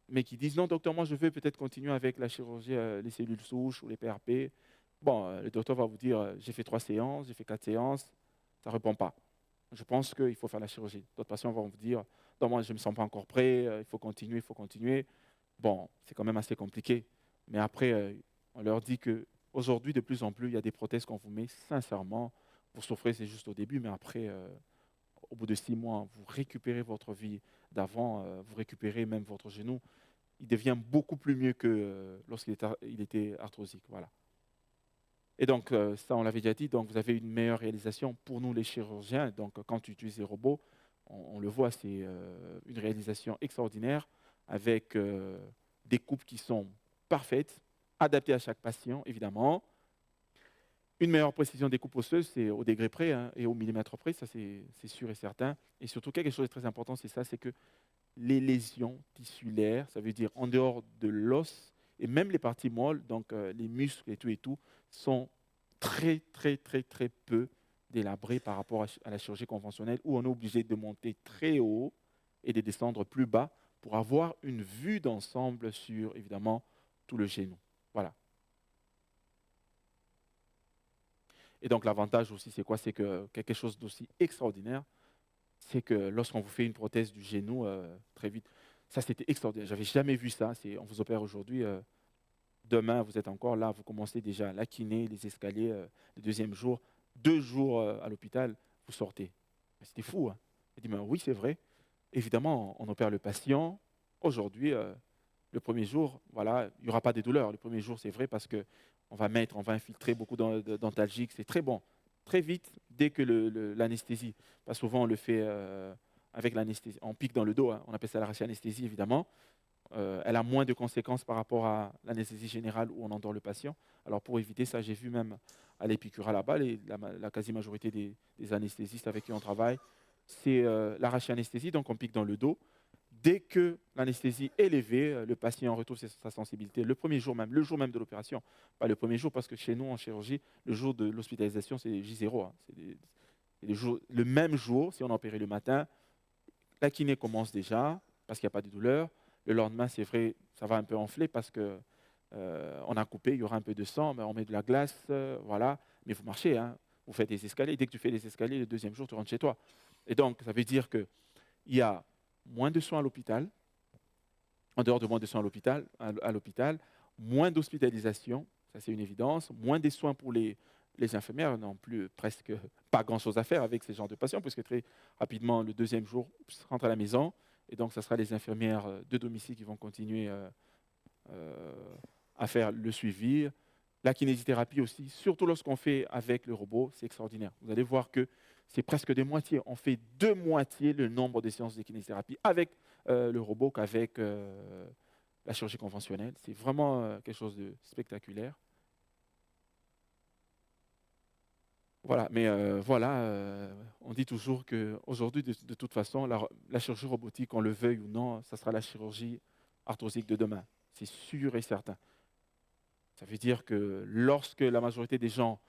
mais qui disent non, docteur, moi je veux peut-être continuer avec la chirurgie, les cellules souches ou les PRP. Bon, le docteur va vous dire, j'ai fait 3 séances, j'ai fait 4 séances, ça ne répond pas. Je pense qu'il faut faire la chirurgie. D'autres patients vont vous dire, non, moi je ne me sens pas encore prêt, il faut continuer, il faut continuer. Bon, c'est quand même assez compliqué. Mais après, on leur dit qu'aujourd'hui, de plus en plus, il y a des prothèses qu'on vous met, sincèrement, vous souffrez, c'est juste au début, mais après, au bout de 6 mois, vous récupérez votre vie d'avant, vous récupérez même votre genou. Il devient beaucoup plus mieux que il était arthrosique. Voilà. Et donc, ça, on l'avait déjà dit, donc vous avez une meilleure réalisation pour nous, les chirurgiens. Donc, quand tu utilises les robots, on le voit, c'est une réalisation extraordinaire avec des coupes qui sont parfaites, adaptées à chaque patient, évidemment. Une meilleure précision des coupes osseuses, c'est au degré près hein, et au millimètre près, ça c'est sûr et certain. Et surtout, quelque chose de très important, c'est ça, c'est que les lésions tissulaires, ça veut dire en dehors de l'os, et même les parties molles, donc les muscles et tout, sont très, très, très, très peu délabrés par rapport à la chirurgie conventionnelle, où on est obligé de monter très haut et de descendre plus bas pour avoir une vue d'ensemble sur, évidemment, tout le genou. Voilà. Et donc l'avantage aussi, c'est quoi? C'est que quelque chose d'aussi extraordinaire, c'est que lorsqu'on vous fait une prothèse du genou, très vite, ça c'était extraordinaire. J'avais jamais vu ça. On vous opère aujourd'hui, demain vous êtes encore là, vous commencez déjà la kiné, les escaliers, le deuxième jour, 2 jours à l'hôpital, vous sortez. C'était fou. Hein. J'ai dit, mais oui, c'est vrai. Évidemment, on opère le patient. Aujourd'hui, le premier jour, voilà, il n'y aura pas de douleur. Le premier jour, c'est vrai parce que on va infiltrer beaucoup d'antalgiques. C'est très bon. Très vite, dès que l'anesthésie, parce que souvent on le fait avec l'anesthésie, on pique dans le dos, hein, on appelle ça la anesthésie évidemment. Elle a moins de conséquences par rapport à l'anesthésie générale où on endort le patient. Alors pour éviter ça, j'ai vu même à l'épicura là-bas, la quasi-majorité des anesthésistes avec qui on travaille, c'est l'arraché-anesthésie, donc on pique dans le dos. Dès que l'anesthésie est levée, le patient retrouve sa sensibilité le premier jour même, le jour même de l'opération. Pas le premier jour, parce que chez nous, en chirurgie, le jour de l'hospitalisation, c'est J0. Hein. Le même jour, si on a opéré le matin, la kiné commence déjà, parce qu'il n'y a pas de douleur. Le lendemain, c'est vrai, ça va un peu enfler parce que on a coupé, il y aura un peu de sang, mais on met de la glace, voilà. Mais vous marchez, hein. Vous faites des escaliers. Dès que tu fais des escaliers, le deuxième jour, tu rentres chez toi. Et donc, ça veut dire qu'il y a moins de soins à l'hôpital, en dehors de moins de soins à l'hôpital, moins d'hospitalisation, ça c'est une évidence, moins de soins pour les infirmières, n'ont plus presque pas grand-chose à faire avec ces genres de patients, puisque très rapidement, le deuxième jour, rentre à la maison, et donc ce sera les infirmières de domicile qui vont continuer à faire le suivi. La kinésithérapie aussi, surtout lorsqu'on fait avec le robot, c'est extraordinaire. Vous allez voir que c'est presque de moitié. On fait de moitié le nombre de séances de kinésithérapie avec le robot qu'avec la chirurgie conventionnelle. C'est vraiment quelque chose de spectaculaire. Voilà, mais on dit toujours qu'aujourd'hui, de toute façon, la chirurgie robotique, qu'on le veuille ou non, ça sera la chirurgie arthrosique de demain. C'est sûr et certain. Ça veut dire que lorsque la majorité des gens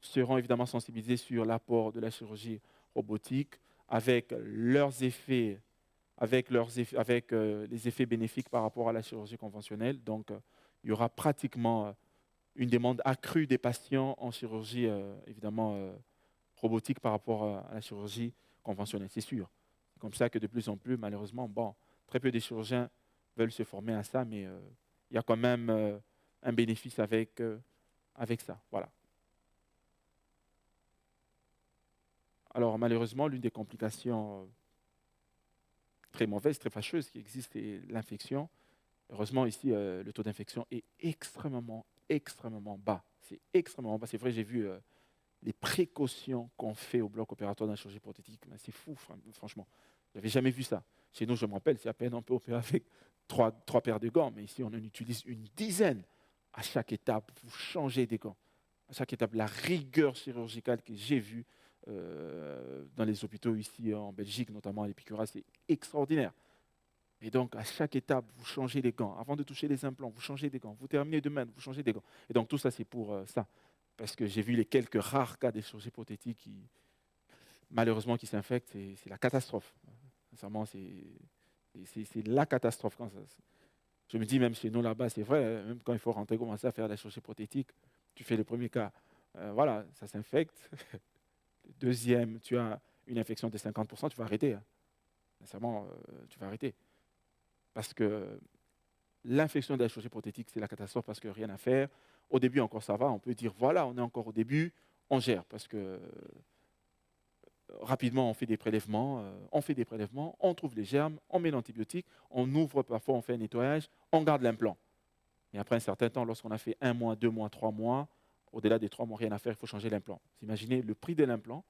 seront évidemment sensibilisés sur l'apport de la chirurgie robotique, avec leurs effets, avec les effets bénéfiques par rapport à la chirurgie conventionnelle, donc il y aura pratiquement une demande accrue des patients en chirurgie, évidemment, robotique par rapport à la chirurgie conventionnelle, c'est sûr. C'est comme ça que de plus en plus, malheureusement, très peu de chirurgiens veulent se former à ça, mais il y a quand même un bénéfice avec ça. Voilà. Alors, malheureusement, l'une des complications très mauvaises, très fâcheuses qui existent, c'est l'infection. Heureusement, ici, le taux d'infection est extrêmement bas. C'est extrêmement bas. C'est vrai, j'ai vu les précautions qu'on fait au bloc opératoire dans la chirurgie prothétique. C'est fou, franchement. Je n'avais jamais vu ça. Chez nous, je me rappelle, c'est à peine on peut opérer avec trois paires de gants, mais ici, on en utilise une dizaine. À chaque étape, vous changez des gants. À chaque étape, la rigueur chirurgicale que j'ai vue dans les hôpitaux ici en Belgique, notamment à l'Épicura, c'est extraordinaire. Et donc, à chaque étape, vous changez les gants. Avant de toucher les implants, vous changez des gants. Vous terminez demain, vous changez des gants. Et donc, tout ça, c'est pour ça. Parce que j'ai vu les quelques rares cas des chirurgies prothétiques qui, malheureusement, qui s'infectent. C'est la catastrophe. Sincèrement, c'est la catastrophe. Je me dis, même chez nous, là-bas, c'est vrai, même quand il faut rentrer, commencer à faire la chirurgie prothétique, tu fais le premier cas. Voilà, ça s'infecte. Deuxième, tu as une infection de 50%, tu vas arrêter. Sincèrement, tu vas arrêter. Parce que l'infection de la chirurgie prothétique, c'est la catastrophe parce que rien à faire. Au début, encore ça va, on peut dire, voilà, on est encore au début, on gère. Parce que rapidement, on fait des prélèvements, on trouve les germes, on met l'antibiotique, on ouvre parfois, on fait un nettoyage, on garde l'implant. Et après un certain temps, lorsqu'on a fait 1 mois, 2 mois, 3 mois, au-delà des 3 mois, rien à faire, il faut changer l'implant. Vous imaginez le prix de l'implant,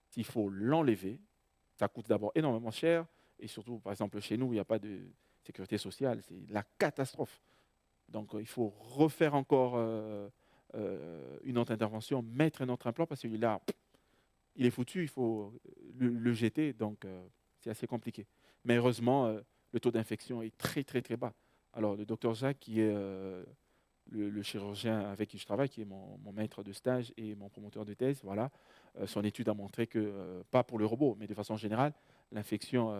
s'il faut l'enlever, ça coûte d'abord énormément cher, et surtout, par exemple, chez nous, il n'y a pas de sécurité sociale, c'est la catastrophe. Donc, il faut refaire encore une autre intervention, mettre un autre implant, parce que celui-là, il est foutu, il faut le jeter, donc c'est assez compliqué. Mais heureusement, le taux d'infection est très, très, très bas. Alors, le docteur Jacques, qui est le chirurgien avec qui je travaille, qui est mon maître de stage et mon promoteur de thèse, voilà, son étude a montré que, pas pour le robot, mais de façon générale, l'infection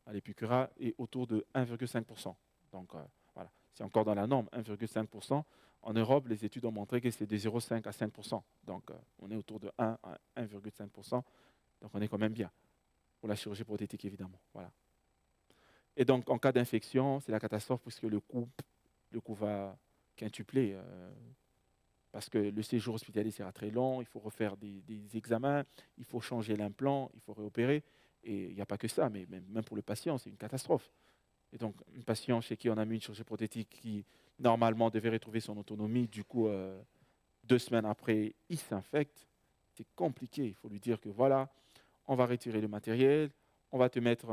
à l'épicura est autour de 1,5%. Donc, voilà, c'est encore dans la norme, 1,5%. En Europe, les études ont montré que c'est de 0,5 à 5%. Donc, on est autour de 1 à 1,5%. Donc, on est quand même bien pour la chirurgie prothétique, évidemment. Voilà. Et donc, en cas d'infection, c'est la catastrophe puisque le coût va quintupler. Parce que le séjour hospitalier sera très long, il faut refaire des examens, il faut changer l'implant, il faut réopérer. Et il n'y a pas que ça, mais même pour le patient, c'est une catastrophe. Et donc, un patient chez qui on a mis une chirurgie prothétique qui, normalement, devait retrouver son autonomie, du coup, 2 semaines après, il s'infecte. C'est compliqué. Il faut lui dire que voilà, on va retirer le matériel, on va te mettre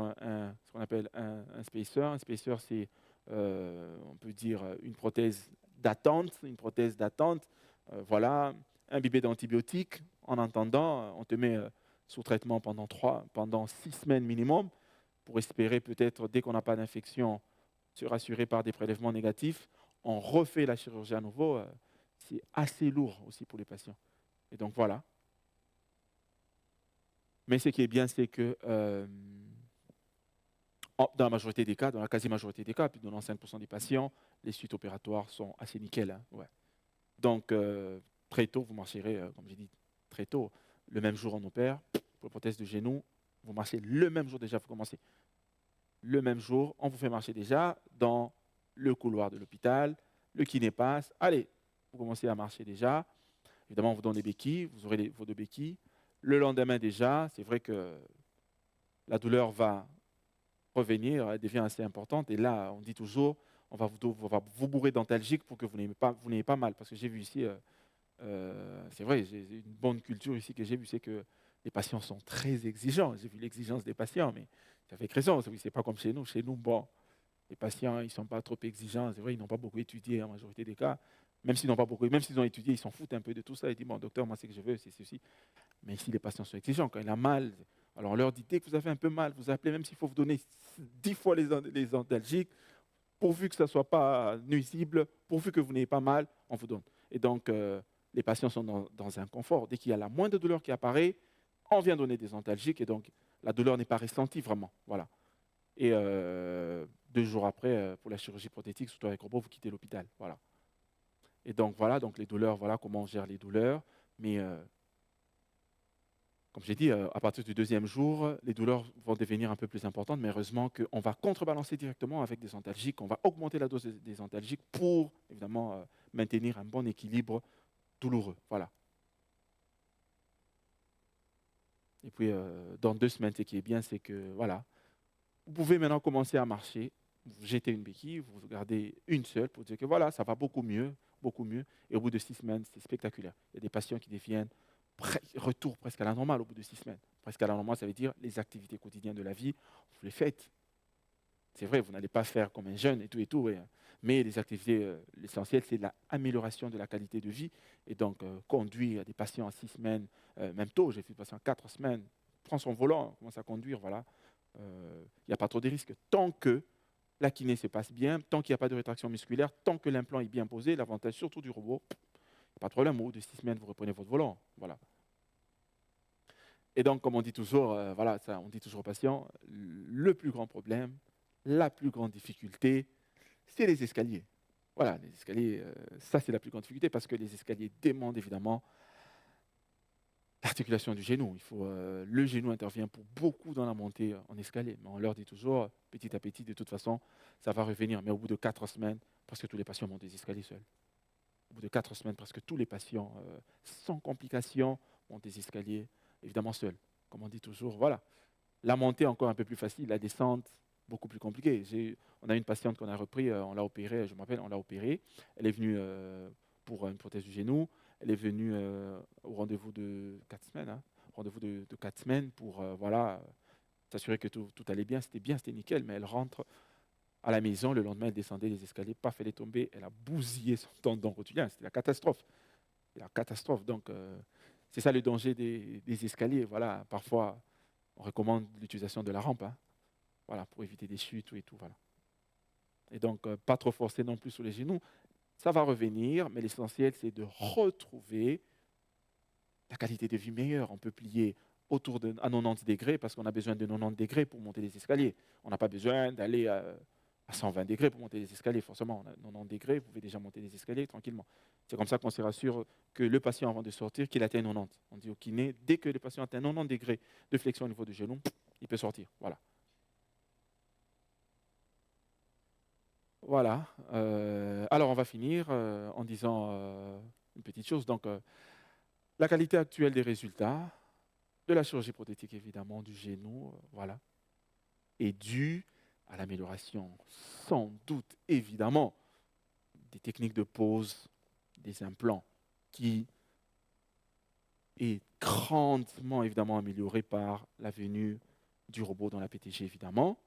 ce qu'on appelle un spacer. Un spacer, c'est, on peut dire, une prothèse d'attente. Voilà, imbibé d'antibiotiques. En attendant, on te met sous traitement pendant 6 semaines minimum pour espérer peut-être, dès qu'on n'a pas d'infection, se rassurer par des prélèvements négatifs. On refait la chirurgie à nouveau. C'est assez lourd aussi pour les patients. Et donc voilà. Mais ce qui est bien, c'est que dans la majorité des cas, dans la quasi-majorité des cas, plus de 95% des patients, les suites opératoires sont assez nickel. Hein, ouais. Donc, très tôt, vous marcherez, comme j'ai dit, très tôt. Le même jour, on opère. Pour la prothèse de genou, vous marchez le même jour déjà, vous commencez. Le même jour, on vous fait marcher déjà dans le couloir de l'hôpital. Le kiné passe. Allez, vous commencez à marcher déjà. Évidemment, on vous donne des béquilles, vous aurez vos 2 béquilles. Le lendemain déjà, c'est vrai que la douleur va revenir, elle devient assez importante. Et là, on dit toujours, on va vous bourrer d'antalgiques pour que vous n'ayez pas mal. Parce que j'ai vu ici, c'est vrai, j'ai une bonne culture ici que j'ai vu, c'est que les patients sont très exigeants. J'ai vu l'exigence des patients, mais ça fait raison. C'est pas comme chez nous. Chez nous, bon, Les patients, ils ne sont pas trop exigeants. C'est vrai, ils n'ont pas beaucoup étudié en majorité des cas. Même s'ils n'ont pas beaucoup, même s'ils ont étudié, ils s'en foutent un peu de tout ça. Ils disent, bon, docteur, moi, ce que je veux, c'est ceci. Mais si les patients sont exigeants, quand il a mal, alors on leur dit, dès que vous avez un peu mal, vous appelez, même s'il faut vous donner 10 fois les antalgiques, pourvu que ça ne soit pas nuisible, pourvu que vous n'ayez pas mal, on vous donne. Et donc, les patients sont dans un confort. Dès qu'il y a la moindre douleur qui apparaît, on vient donner des antalgiques et donc la douleur n'est pas ressentie vraiment. Voilà. Et 2 jours après, pour la chirurgie prothétique, surtout avec robot, vous quittez l'hôpital. Voilà. Et donc voilà, donc les douleurs, voilà comment on gère les douleurs. Mais comme j'ai dit, à partir du 2e jour, les douleurs vont devenir un peu plus importantes, mais heureusement qu'on va contrebalancer directement avec des antalgiques, on va augmenter la dose des antalgiques pour, évidemment, maintenir un bon équilibre douloureux. Voilà. Et puis, dans 2 semaines, ce qui est bien, c'est que, voilà, vous pouvez maintenant commencer à marcher, vous jetez une béquille, vous gardez une seule pour dire que, voilà, ça va beaucoup mieux, beaucoup mieux. Et au bout de 6 semaines, c'est spectaculaire. Il y a des patients qui deviennent retour presque à la normale au bout de 6 semaines. Presque à la normale, ça veut dire les activités quotidiennes de la vie, vous les faites. C'est vrai, vous n'allez pas faire comme un jeune et tout, ouais. Mais les activités, l'essentiel, c'est l'amélioration de la qualité de vie. Et donc, conduire des patients à 6 semaines, même tôt, j'ai vu des patients à 4 semaines, prend son volant, commence à conduire, voilà. Il n'y a pas trop de risques. Tant que la kiné se passe bien, tant qu'il n'y a pas de rétraction musculaire, tant que l'implant est bien posé, l'avantage surtout du robot, pas de problème, au bout de 6 semaines, vous reprenez votre volant. Voilà. Et donc, comme on dit toujours, voilà, ça, on dit toujours aux patients, le plus grand problème, la plus grande difficulté, c'est les escaliers. Voilà, les escaliers, ça c'est la plus grande difficulté parce que les escaliers demandent évidemment l'articulation du genou. Le genou intervient pour beaucoup dans la montée en escalier. Mais on leur dit toujours, petit à petit, de toute façon, ça va revenir. Mais au bout de 4 semaines, presque tous les patients montent des escaliers seuls. Au bout de 4 semaines, presque tous les patients, sans complications, montent des escaliers, évidemment seuls. Comme on dit toujours, voilà. La montée encore un peu plus facile, la descente beaucoup plus compliquée. On a une patiente qu'on a repris, on l'a opérée, je me rappelle, on l'a opérée. Elle est venue pour une prothèse du genou. Elle est venue au rendez-vous de 4 semaines, rendez-vous de 4 semaines pour voilà, s'assurer que tout allait bien, c'était nickel, mais elle rentre à la maison, le lendemain, elle descendait les escaliers, paf, elle est tombée, elle a bousillé son tendon rotulien, c'était la catastrophe. La catastrophe, donc c'est ça le danger des escaliers. Voilà, parfois, on recommande l'utilisation de la rampe, voilà, pour éviter des chutes et tout, voilà. Et donc, pas trop forcer non plus sur les genoux. Ça va revenir, mais l'essentiel, c'est de retrouver la qualité de vie meilleure. On peut plier à 90 degrés parce qu'on a besoin de 90 degrés pour monter les escaliers. On n'a pas besoin d'aller à 120 degrés pour monter les escaliers, forcément. On a 90 degrés, vous pouvez déjà monter les escaliers tranquillement. C'est comme ça qu'on se rassure que le patient, avant de sortir, qu'il atteigne 90. On dit au kiné, dès que le patient atteint 90 degrés de flexion au niveau du genou, il peut sortir. Voilà. Voilà. Alors, on va finir en disant une petite chose. Donc, la qualité actuelle des résultats de la chirurgie prothétique, évidemment, du genou, voilà, est due à l'amélioration, sans doute, évidemment, des techniques de pose des implants, qui est grandement, évidemment, améliorée par la venue du robot dans la PTG, évidemment.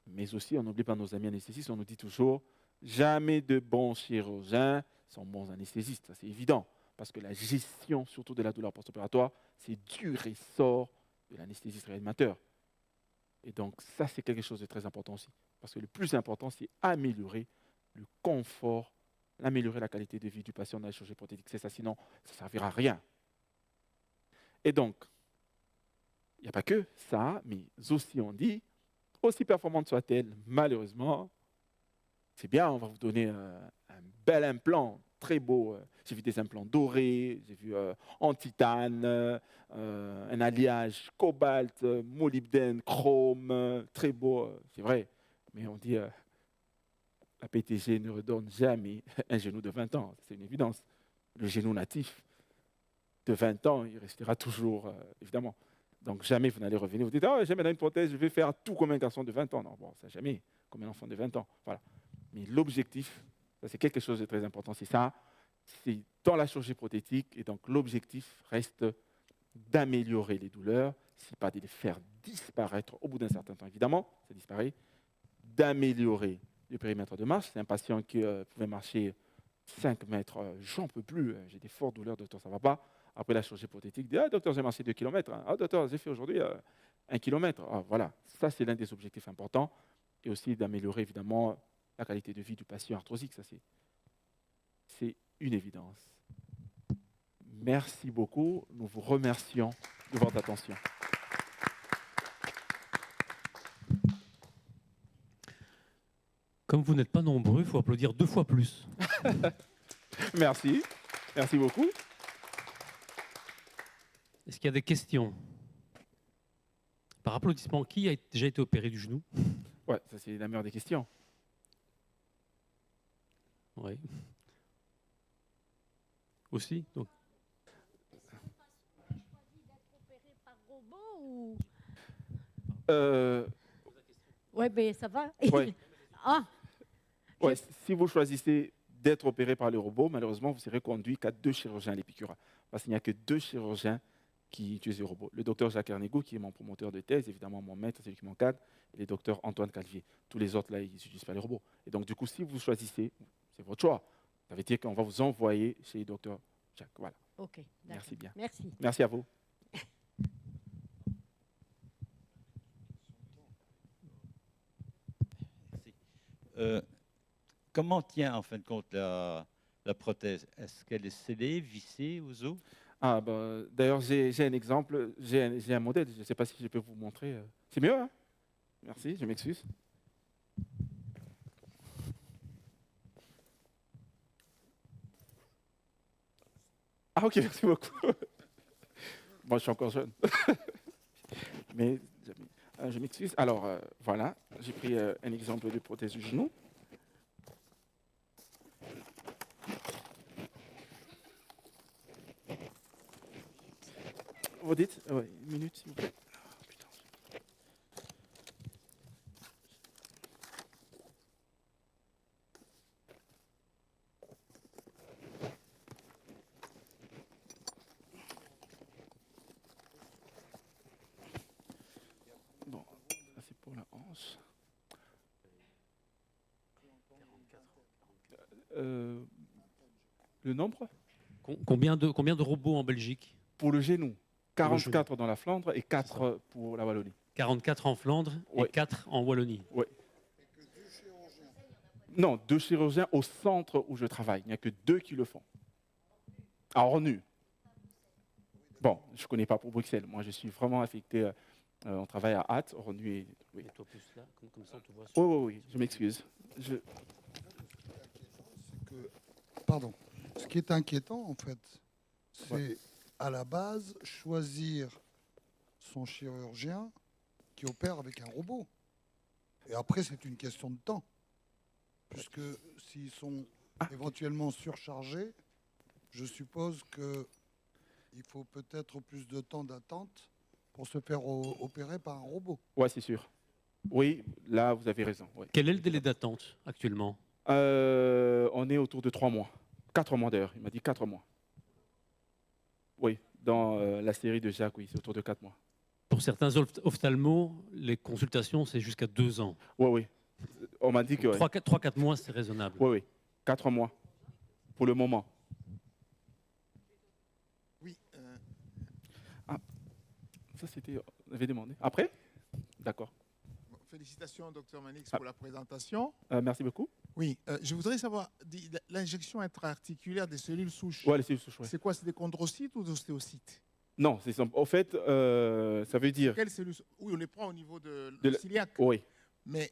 Mais aussi, on n'oublie pas nos amis anesthésistes, on nous dit toujours, jamais de bons chirurgiens sont bons anesthésistes, ça c'est évident. Parce que la gestion, surtout de la douleur post-opératoire, c'est du ressort de l'anesthésiste réanimateur. Et donc ça, c'est quelque chose de très important aussi. Parce que le plus important, c'est améliorer le confort, améliorer la qualité de vie du patient dans la chirurgie prothétique. C'est ça, sinon, ça ne servira à rien. Et donc, il n'y a pas que ça, mais aussi on dit, aussi performante soit-elle, malheureusement, c'est bien, on va vous donner un bel implant, très beau. J'ai vu des implants dorés, j'ai vu en titane, un alliage cobalt, molybdène, chrome, très beau, c'est vrai. Mais on dit, la PTG ne redonne jamais un genou de 20 ans, c'est une évidence. Le genou natif de 20 ans, il restera toujours, évidemment. Donc jamais vous n'allez revenir, vous dites, oh, j'ai maintenant une prothèse, je vais faire tout comme un garçon de 20 ans. Non, bon, ça jamais, comme un enfant de 20 ans. Voilà. Mais l'objectif, ça c'est quelque chose de très important, c'est ça, c'est dans la chirurgie prothétique, et donc l'objectif reste d'améliorer les douleurs, si pas de les faire disparaître au bout d'un certain temps. Évidemment, ça disparaît, d'améliorer le périmètre de marche. C'est un patient qui pouvait marcher 5 mètres. J'en peux plus, j'ai des fortes douleurs, docteur, ça ne va pas. Après la chirurgie prothétique, dit, ah docteur, j'ai marché 2 km. Ah docteur, j'ai fait aujourd'hui 1 km. Ah, voilà, ça c'est l'un des objectifs importants. Et aussi d'améliorer évidemment la qualité de vie du patient arthrosique. Ça c'est une évidence. Merci beaucoup. Nous vous remercions de votre attention. Comme vous n'êtes pas nombreux, il faut applaudir 2 fois plus. Merci. Merci beaucoup. Est-ce qu'il y a des questions? Par applaudissement, qui a déjà été opéré du genou? Ouais, ça c'est la meilleure des questions. Oui. Aussi donc. Ouais, mais ça va. Ouais. Ah, Ouais, si vous choisissez d'être opéré par le robot, malheureusement, vous serez conduit qu'à 2 chirurgiens à l'Épicura. Parce qu'il n'y a que 2 chirurgiens qui utilisent le robot. Le docteur Jacques Ernigo, qui est mon promoteur de thèse, évidemment mon maître, c'est lui qui m'encadre, et le docteur Antoine Calvier. Tous les autres, là, ils n'utilisent pas le robot. Et donc, du coup, si vous choisissez, c'est votre choix. Ça veut dire qu'on va vous envoyer chez le docteur Jacques. Voilà. ok. d'accord. Merci bien. Merci. Merci à vous. Comment tient en fin de compte la prothèse? Est-ce qu'elle est scellée, vissée aux os? Ah, bah, d'ailleurs, j'ai un exemple, j'ai un modèle, je ne sais pas si je peux vous montrer. C'est mieux, hein? Merci, je m'excuse. Ah ok, merci beaucoup. Moi, je suis encore jeune. Mais je m'excuse. Alors, voilà, j'ai pris un exemple de prothèse du genou. Vous dites ouais, 1 minute, s'il vous plaît. Oh, putain. Bon, ça c'est pour la hanche. Le nombre Combien de robots en Belgique? pour le genou, 44 dans la Flandre et 4 pour la Wallonie. 44 en Flandre Ouais. et 4 en Wallonie. Non, 2 chirurgiens au centre où je travaille. Il n'y a que 2 qui le font. À Ornu. Bon, je ne connais pas pour Bruxelles. Moi, je suis vraiment affecté. On travaille à Hâte, Ornu et... Oui, Et toi plus là, comme ça on te voit. oui, je m'excuse. Pardon. Ce qui est inquiétant, en fait, c'est Ouais. à la base choisir son chirurgien qui opère avec un robot. Et après, c'est une question de temps. Puisque s'ils sont éventuellement surchargés, je suppose qu'il faut peut-être plus de temps d'attente pour se faire opérer par un robot. Oui, c'est sûr. Oui, là, vous avez raison. Ouais. Quel est le délai d'attente actuellement? On est autour de 3 mois. 4 mois d'ailleurs. Il m'a dit 4 mois. Oui, dans la série de Jacques, oui, c'est autour de 4 mois. Pour certains ophtalmos, les consultations, c'est jusqu'à 2 ans. Oui. On m'a dit que... 3-4 mois, c'est raisonnable. Oui. 4 mois. Pour le moment. Oui. Ça, c'était... On avait demandé. Après? D'accord. Félicitations, docteur Manix, pour la présentation. Merci beaucoup. Oui, je voudrais savoir, l'injection intra-articulaire des cellules souches, Ouais, les cellules souches, ouais. c'est quoi? C'est des chondrocytes ou des ostéocytes? Non, au fait, ça veut dire... Quelles cellules? Oui, on les prend au niveau de De la- ciliaque. Oui. Mais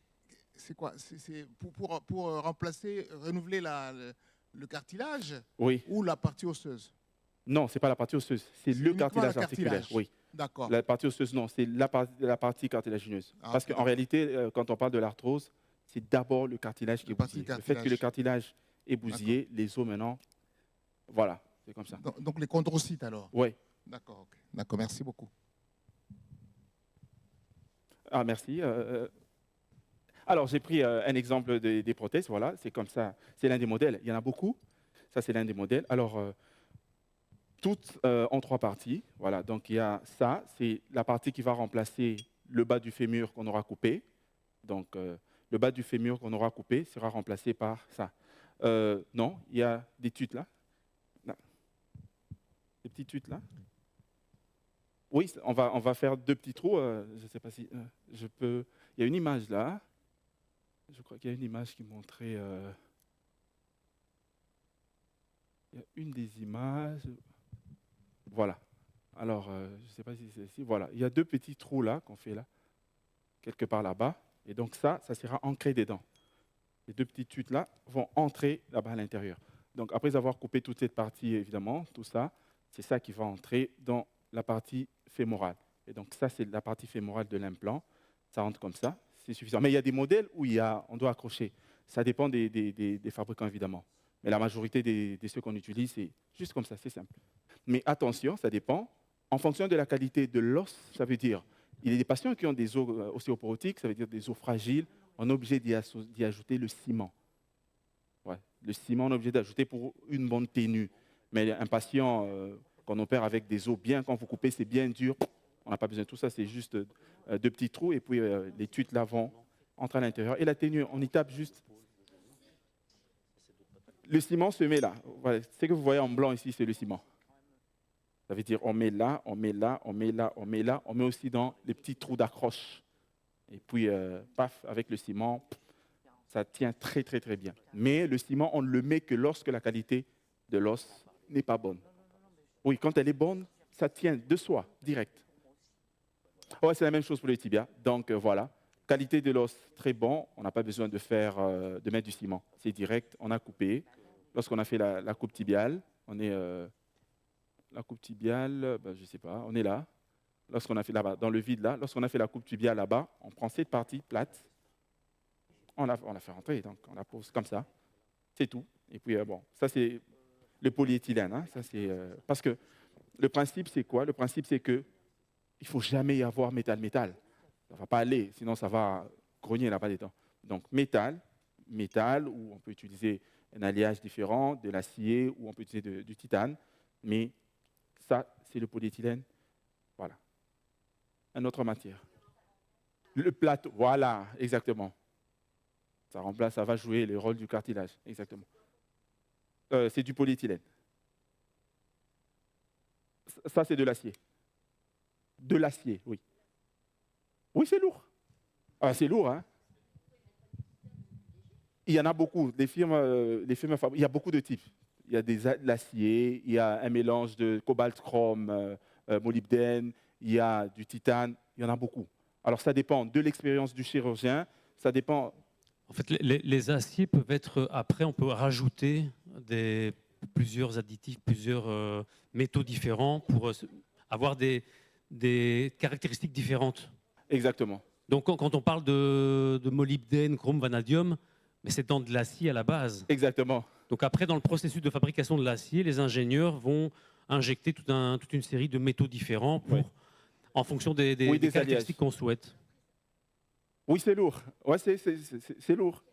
c'est quoi? C'est pour remplacer, renouveler le cartilage Oui. ou la partie osseuse? Non, ce n'est pas la partie osseuse, c'est le uniquement cartilage le articulaire. cartilage. Oui. D'accord. La partie osseuse, non, c'est la partie cartilagineuse. Ah, Parce ok, qu'en réalité, quand on parle de l'arthrose, c'est d'abord le cartilage qui est La partie bousillé. Le fait que le cartilage est bousillé, les os maintenant, voilà, c'est comme ça. Donc les chondrocytes alors? Oui. D'accord, ok. D'accord, merci beaucoup. Ah, merci. Alors, j'ai pris un exemple des prothèses, voilà, c'est comme ça. C'est l'un des modèles. Il y en a beaucoup. Ça, c'est l'un des modèles. Alors, toutes en 3 parties. Voilà, donc il y a ça, c'est la partie qui va remplacer le bas du fémur qu'on aura coupé. Donc, le bas du fémur qu'on aura coupé sera remplacé par ça. Non, il y a des tuites là. Là. Des petites tuites là. Oui, on va faire 2 petits trous. Je ne sais pas si je peux. Il y a une image là. Je crois qu'il y a une image qui montrait. Il y a une des images. Voilà. Alors, je ne sais pas si c'est ici. Voilà. Il y a 2 petits trous là qu'on fait là, quelque part là-bas. Et donc ça sera ancré dedans. Les 2 petites tuites là vont entrer là-bas à l'intérieur. Donc après avoir coupé toute cette partie, évidemment, tout ça, c'est ça qui va entrer dans la partie fémorale. Et donc ça, c'est la partie fémorale de l'implant. Ça rentre comme ça, c'est suffisant. Mais il y a des modèles où on doit accrocher. Ça dépend des fabricants, évidemment. Mais la majorité de ceux qu'on utilise, c'est juste comme ça, c'est simple. Mais attention, ça dépend. En fonction de la qualité de l'os, ça veut dire, il y a des patients qui ont des os ostéoporotiques, ça veut dire des os fragiles, on est obligé d'y ajouter le ciment. Ouais, le ciment, on est obligé d'ajouter pour une bonne ténue. Mais un patient qu'on opère avec des os bien, quand vous coupez, c'est bien dur, on n'a pas besoin de tout ça, c'est juste 2 petits trous, et puis les tuites là vont entrer à l'intérieur. Et la ténue, on y tape juste. Le ciment se met là. Voilà, ce que vous voyez en blanc ici, c'est le ciment. Ça veut dire on met là, on met là, on met là, on met là, on met aussi dans les petits trous d'accroche. Et puis, paf, avec le ciment, ça tient très, très, très bien. Mais le ciment, on ne le met que lorsque la qualité de l'os n'est pas bonne. Oui, quand elle est bonne, ça tient de soi, direct. Ouais, c'est la même chose pour les tibias. Donc, voilà. Qualité de l'os, très bon. On n'a pas besoin de mettre du ciment. C'est direct, on a coupé. Lorsqu'on a fait la coupe tibiale, on est... la coupe tibiale, je ne sais pas, on est là. Lorsqu'on a fait là-bas, dans le vide là, lorsqu'on a fait la coupe tibiale là-bas, on prend cette partie plate, on la fait rentrer, donc on la pose comme ça, c'est tout. Et puis bon, ça c'est le polyéthylène, hein, ça c'est parce que le principe c'est quoi? Le principe c'est que il faut jamais y avoir métal-métal. Ça va pas aller, sinon ça va grogner là-bas des temps. Donc métal, ou on peut utiliser un alliage différent, de l'acier, ou on peut utiliser du titane, mais ça c'est le polyéthylène. Voilà. Une autre matière. Le plateau, voilà, exactement. Ça remplace, ça va jouer le rôle du cartilage, exactement. C'est du polyéthylène. Ça, c'est de l'acier. De l'acier, oui. Oui, c'est lourd. Ah, c'est lourd, hein. Il y en a beaucoup. Les firmes il y a beaucoup de types. Il y a de l'acier, il y a un mélange de cobalt, chrome, molybdène, il y a du titane, il y en a beaucoup. Alors ça dépend de l'expérience du chirurgien, ça dépend. En fait, les aciers peuvent être, après, on peut rajouter plusieurs additifs, plusieurs métaux différents pour avoir des caractéristiques différentes. Exactement. Donc quand on parle de molybdène, chrome, vanadium, mais c'est dans de l'acier à la base. Exactement. Donc après, dans le processus de fabrication de l'acier, les ingénieurs vont injecter toute une série de métaux différents en fonction des caractéristiques qu'on souhaite. Oui, c'est lourd. Ouais, c'est lourd.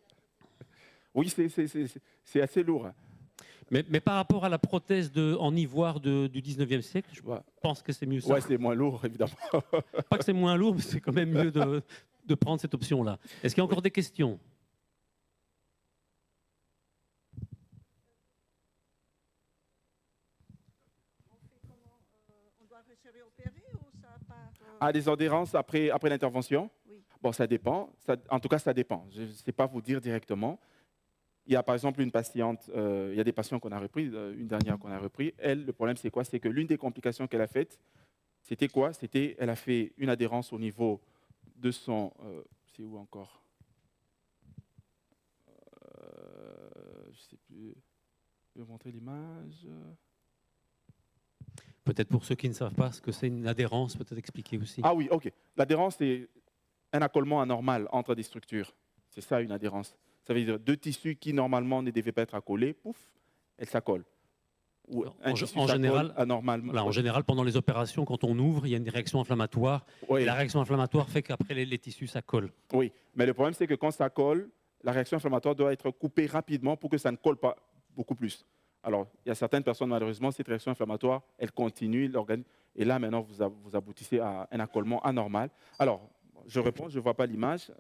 Oui, c'est assez lourd. Mais par rapport à la prothèse en ivoire du 19e siècle, je pense que c'est mieux ça. Oui, c'est moins lourd, évidemment. Pas que c'est moins lourd, mais c'est quand même mieux de prendre cette option-là. Est-ce qu'il y a encore des questions? Ah, les adhérences après l'intervention? Oui. Bon, ça dépend. En tout cas, ça dépend. Je ne sais pas vous dire directement. Il y a par exemple une patiente, il y a des patients qu'on a repris, une dernière qu'on a repris. Elle, le problème, c'est quoi? C'est que l'une des complications qu'elle a faites, c'était quoi? Elle a fait une adhérence au niveau de son... c'est où encore? Je ne sais plus. Je vais vous montrer l'image. Peut-être pour ceux qui ne savent pas ce que c'est une adhérence, peut-être expliquer aussi. Ah oui, ok. L'adhérence, c'est un accolement anormal entre des structures. C'est ça une adhérence. Ça veut dire 2 tissus qui normalement ne devaient pas être accolés, pouf, elles s'accolent. Ou En général, anormalement. Voilà, en général, pendant les opérations, quand on ouvre, il y a une réaction inflammatoire. Oui. Et la réaction inflammatoire fait qu'après, les tissus s'accolent. Oui, mais le problème, c'est que quand ça colle, la réaction inflammatoire doit être coupée rapidement pour que ça ne colle pas beaucoup plus. Alors, il y a certaines personnes, malheureusement, cette réaction inflammatoire, elle continue, l'organisme, et là, maintenant, vous aboutissez à un accollement anormal. Alors, je réponds, je ne vois pas l'image,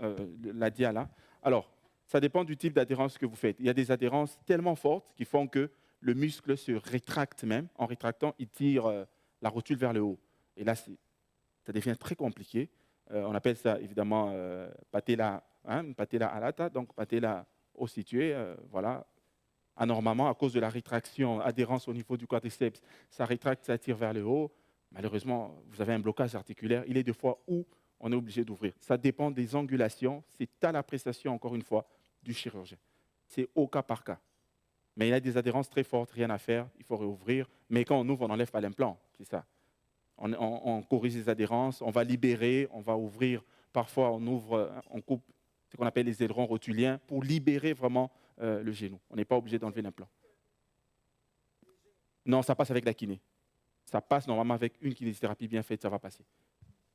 la dia là. Alors, ça dépend du type d'adhérence que vous faites. Il y a des adhérences tellement fortes qui font que le muscle se rétracte même. En rétractant, il tire la rotule vers le haut. Et là, ça devient très compliqué. On appelle ça évidemment patella, patella alata, donc patella haut situé, voilà. Anormalement, à cause de la rétraction, adhérence au niveau du quadriceps, ça rétracte, ça tire vers le haut. Malheureusement, vous avez un blocage articulaire. Il est des fois où on est obligé d'ouvrir. Ça dépend des angulations. C'est à l'appréciation, encore une fois, du chirurgien. C'est au cas par cas. Mais il y a des adhérences très fortes, rien à faire, il faut réouvrir. Mais quand on ouvre, on n'enlève pas l'implant, c'est ça. On corrige les adhérences, on va libérer, on va ouvrir. Parfois, on ouvre, on coupe ce qu'on appelle les ailerons rotuliens pour libérer vraiment le genou. On n'est pas obligé d'enlever l'implant. Non, ça passe avec la kiné. Ça passe normalement avec une kinésithérapie bien faite, ça va passer.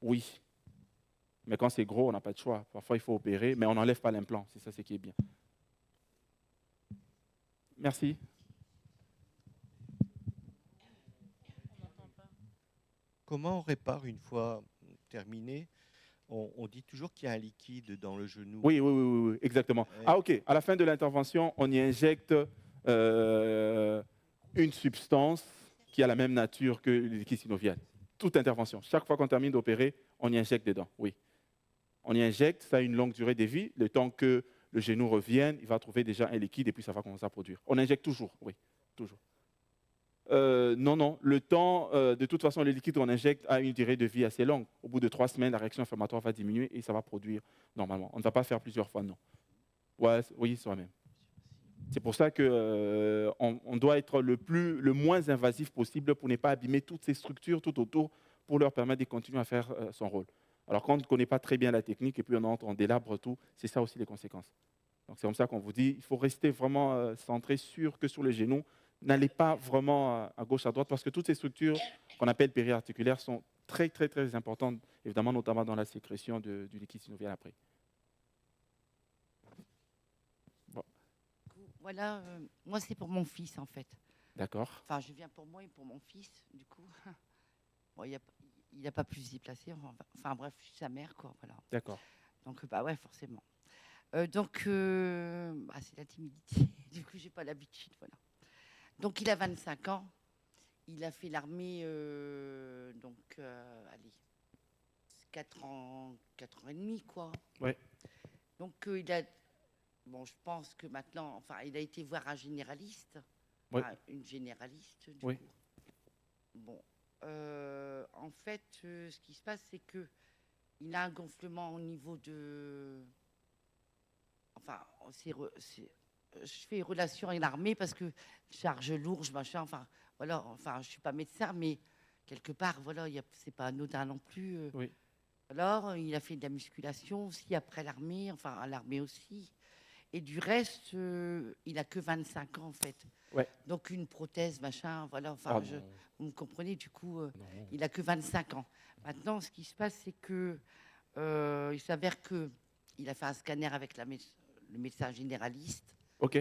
Oui. Mais quand c'est gros, on n'a pas de choix. Parfois, il faut opérer, mais on n'enlève pas l'implant. C'est ça ce qui est bien. Merci. Comment on répare une fois terminé? On dit toujours qu'il y a un liquide dans le genou. Oui, exactement. Ah, ok. À la fin de l'intervention, on y injecte une substance qui a la même nature que le liquide synovial. Toute intervention. Chaque fois qu'on termine d'opérer, on y injecte dedans. Oui. On y injecte, ça a une longue durée de vie. Le temps que le genou revienne, il va trouver déjà un liquide et puis ça va commencer à produire. On injecte toujours, oui, toujours. Non. Le temps, de toute façon, le liquide qu'on injecte a une durée de vie assez longue. Au bout de 3 semaines, la réaction inflammatoire va diminuer et ça va produire normalement. On ne va pas faire plusieurs fois, non. Ouais, oui, soi-même. C'est pour ça qu'on doit être le moins invasif possible pour ne pas abîmer toutes ces structures tout autour pour leur permettre de continuer à faire son rôle. Alors quand on ne connaît pas très bien la technique et puis on délabre tout, c'est ça aussi les conséquences. Donc c'est comme ça qu'on vous dit, il faut rester vraiment centré sur le genou. N'allez pas vraiment à gauche, à droite, parce que toutes ces structures qu'on appelle périarticulaires sont très, très, très importantes, évidemment, notamment dans la sécrétion du liquide synovial après. Bon. Voilà, moi c'est pour mon fils en fait. D'accord. Enfin, je viens pour moi et pour mon fils, du coup. Bon, il n'a pas pu se déplacer. Enfin bref, je suis sa mère, quoi. Voilà. D'accord. Donc, bah ouais, forcément. C'est la timidité. Du coup, j'ai pas l'habitude, voilà. Donc, il a 25 ans. Il a fait l'armée, allez, 4 ans et demi, quoi. Ouais. Donc, je pense que maintenant, enfin, il a été voir un généraliste. Ouais. Enfin, une généraliste, du Oui. coup. Bon. En fait, ce qui se passe, c'est que il a un gonflement au niveau de... Enfin, je fais relation avec l'armée parce que charge lourde, machin, enfin, voilà, enfin, je suis pas médecin, mais quelque part, voilà, c'est pas anodin non plus. Oui. Alors, il a fait de la musculation aussi après l'armée, enfin, à l'armée aussi. Et du reste, il a que 25 ans, en fait. Ouais. Donc, une prothèse, machin, voilà, enfin, vous me comprenez, du coup, il a que 25 ans. Maintenant, ce qui se passe, c'est que il s'avère qu'il a fait un scanner avec le médecin généraliste. OK.